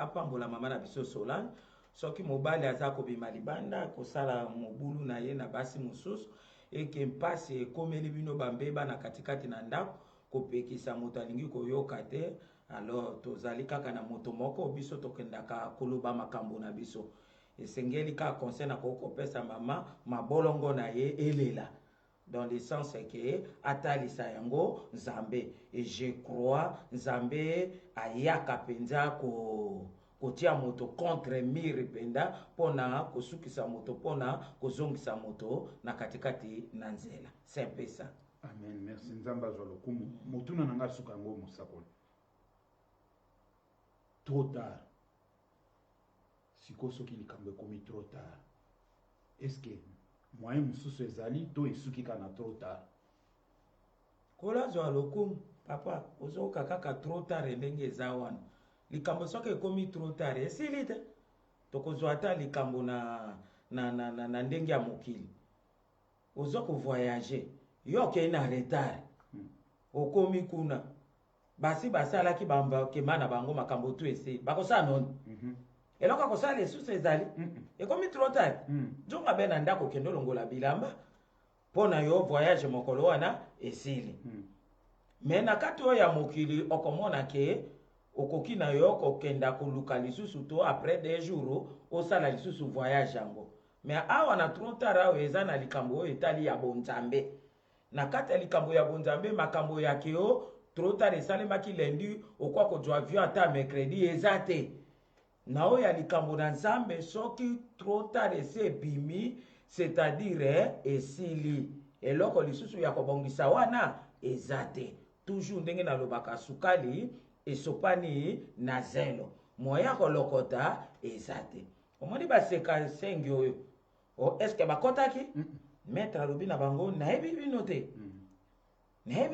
apambola mama na biso Solange soki mobali aza kobima libanda kosala mobulu na ye na basi mosusu eke mpasi ekomeli bino bambeba na katikati na ndako kopekisa moto alingi koyoka te. Alors tozali kaka na moto moko biso tokendaka koloba makambo na biso esengeli ka conseil na kokopesa mama mabolongo na ye elela dans le sens que atalisa yango nzambe. Et je crois nzambe ayaka penza kotia moto contre mire penda pona kosukisa moto pona kozongisa moto na katikati na nzela. C'est un peu ça. Amen. Merci nzamba zwa lokumu motuna nanga suka ngo musakolo trop tard. Siko soki likambo komi trop tard. Est-ce que moyen mususu ezali to esuki kana trop tard? kolazwa lokumu papa ozoyoka kaka trop tard ndenge eza wana likambo soki ekomi trop tard esili te tokozwa ata likambo na ndenge ya mokili oza kovoyage yo okei na retard okomi kuna basi basalaki bambakema na bango makambo tu esili bakosala noni eloko akosala lisusu ezali ekomi trop tard nzonga be na ndako okende olongola bilamba mpo na yo voyage mokolo wana esili me na kati oyo ya mokili okomona ke okoki na yo kokenda koluka lisusu to après 2 jours osala lisusu voyage yango me awa na trop tard awa eza na likambo oyo etali ya bonzambe na kati ya likambo ya bonzambe makambo ya keo trop tard esalemaki lendi okwa kozwa avion ata mercredi eza te na oyo ya likambo na nzambe soki trop tard esi ebimi c'est-à-dire esili eloko lisusu ya kobongisa wana eza te toujours ndenge nalobaka sukali esopani na zelo moya kolokota eza te omoni baseka sengi oyo eske bakotaki maître alobi na bango nayebi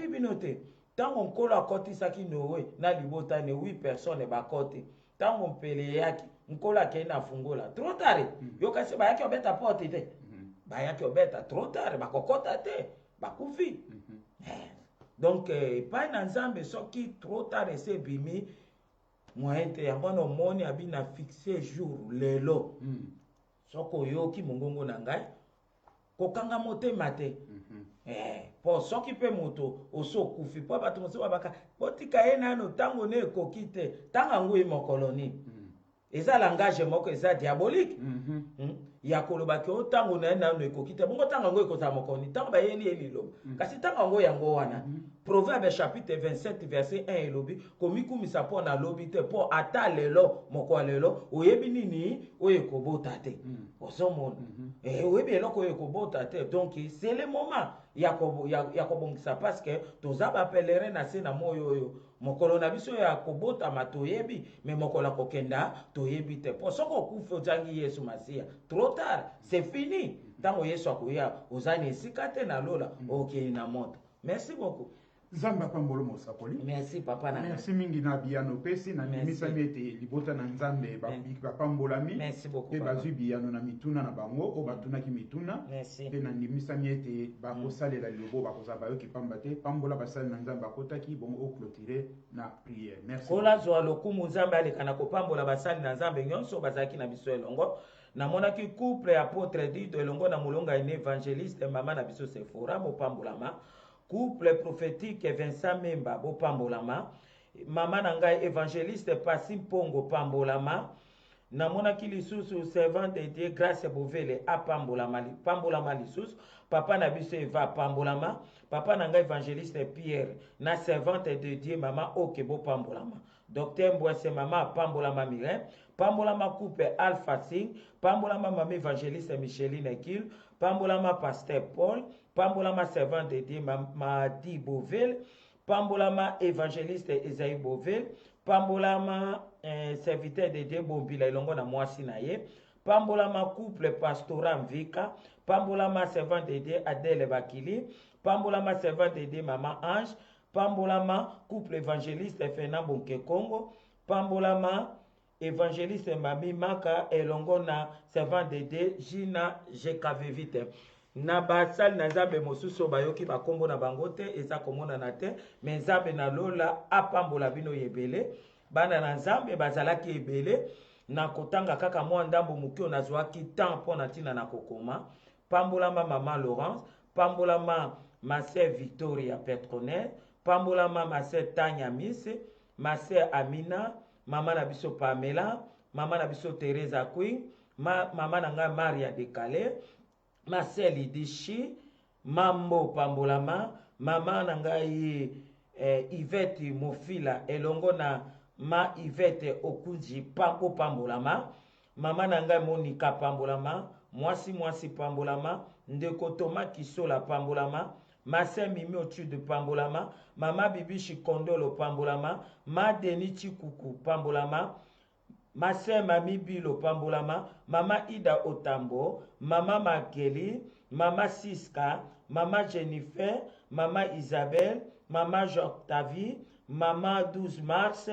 bino te ntango nkolo akotisaki nowe na libota ne 8 personnes bakoti ntango mpele eyaki nkolo akei na fungola trop tard yo kasi bayaki obeta porte te bayaki obeta trop tard bakokota te bakufi donc epai na nzambe soki trop tard esi ebimi moyen te yango wana omoni abi na fixe jour lelo soki oyoki mongongo na ngai kokanga motema te po soki mpe moto oso okufi mpo bato mosusu babaka botika ye nano ntango ne ekoki te ntango yango ye mokolo nini eza langage moko eza diabolique ya kolobaki o ntango na ye nano ekoki te bongo ntango yango ekozala mokolo nini ntango bayeli ye liloba kasi ntango yango wana Proverbe chapitre 27 verset 1 elobi komikumisa mpo na lobi te mpo ata lelo moko lelo oyebi nini oyo ekobota te ozomona oyebi eloko oyo ekobota te donc c'est le moment ya kobongisa parce que toza bapelere na se na moyo oyo mokolo na biso ya kobotama toyebi me mokolo akokenda toyebi te mpo soki okufi ozangi yesu masiya trop tard c'est fini ntango yesu akoya oza na esika te na lola okei na moto merci beaucoup Nzambe apambolo mosakoli. Merci papa na. Merci mingi na biyano pesi na nimisa miete libota na Nzambe bapambolami. Merci beaucoup. Pe bazwi biyano na mituna na bango o batunaki mituna. Merci. Pe na nimisa miete bakosalela lilobo bakozaba yo kipamba te pambola basali na Nzambe bakotaki bongo o clôturer na prière. Merci. Kola zo lokumu Nzambe alekana kopambola basali na Nzambe nyonso bazaki na biso elongo. Namonaki couple apôtre Dido elongo na mulonga ene évangéliste mama na biso Sephora bopambolama. Couple prophétique Vincent Memba bopambolama. Mama nangai évangéliste Passim Pongo pambolama. Namonaki lisusu servant de Dieu Grâce Bovele pambolama lisusu. Papa na biso Eva pambolama. Papa nangai évangéliste Pierre na servante de Dieu mama Okebo pambolama. Docteur Mbwese mama pambolama Mireille. Pambolama couple Alpha Sing. Pambolama mama évangéliste Micheline Kil. Pambolama pasteur Paul. Pambolama servant de Dieu Madi Bovelle. Pambolama évangéliste Esaïe Bovelle. Pambolama serviteur de Dieu Bombila Ilongo na mwasi na ye. Pambolama couple pastoral Mvika. Pambolama servant de Dieu Adèle Bakili. Pambolama servant de Dieu Maman Ange. Pambolama couple évangéliste Fernand Bonke Congo. Pambolama évangéliste Mami Maka Elongo na servant de Dieu Gina GKV Vite. Na basali na Nzambe mosusu bayoki bakombo na bango te eza komona na te me Nzambe na lola apambola bino yebele bana na Nzambe bazalaki ebele na kotanga kaka mwa ndambo mukio nazwaki temps mpo na ntina na kokoma pambolama mama Laurence pambolama ma sœur Victoria Petronel pambolama ma sœur Tanya Mise ma sœur Amina mama na biso Pamela mama na biso Teresa Queen mama na nga Maria de Calais ma sœur Lidishi, Mambo Pambolama, maman na ngai Yvette Mofila elongo na ma Yvette Okunji Pambo Pambolama, maman na ngai Monica Pambolama, mwasi Pambolama, ndeko Thomas Kisola Pambolama, ma sœur Mimi Otude Pambolama, mama Bibishi Kondolo Pambolama, ma Deni Chikuku Pambolama, ma sœur Mami Bilo Pambolama, Mama Ida Otambo, Mama Makeli, Mama Siska, Mama Jennifer, Mama Isabelle, Maman Joctavie, Maman 12 mars,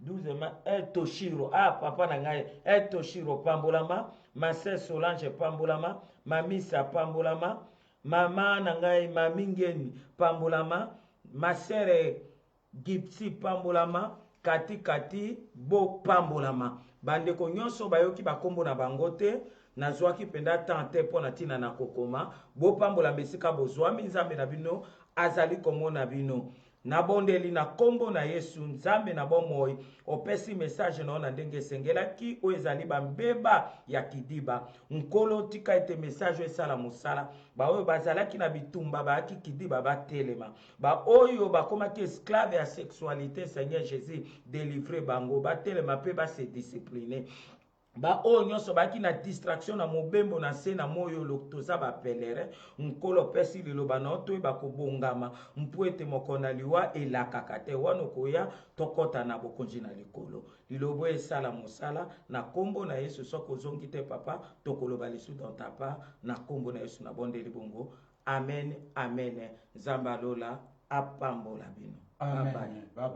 12 mars, El Toshiro, ah papa nangai, El Toshiro Pambolama, ma sœur Solange Pambolama, Mamisa Pambolama, Maman nangai, Mamingeni Pambolama, ma sœur Gipsy Pambolama, Kati Bo Pambolama. Bandeko nyonso bayoki bakombo na bangote, nazwaki penda tante po na tina na kokoma, bo pambola mesika bozwami nzambe na bino, azali komona bino. Nabondeli na kombo na Yesu nzambe na bomoi, opesi message na ona ndenge sengelaki, o ezali bambeba ya kidiba. Nkolo tika ete message esala musala, ba oyo bazalaki na bitumba baaki kidiba batelema. Ba oyo bakomaki esclave ya sexualité, Seigneur Jésus, délivrer bango, batelema pe ba se discipliner. Ba oyo nyonso baki na distraction na mobembo na se na moyo loktoza ba pelere nkolo pesi liloba na oto ba kobongama mpo ete mokona liwa elakaka te wano koya tokota na bokonzi na likolo lilobo esala mosala na kombo na Yesu soko zongi te papa tokoloba lisu dans ta part na kombo na Yesu na bonde libongo amen amen zamba lola apambola bino amen. Bye bye.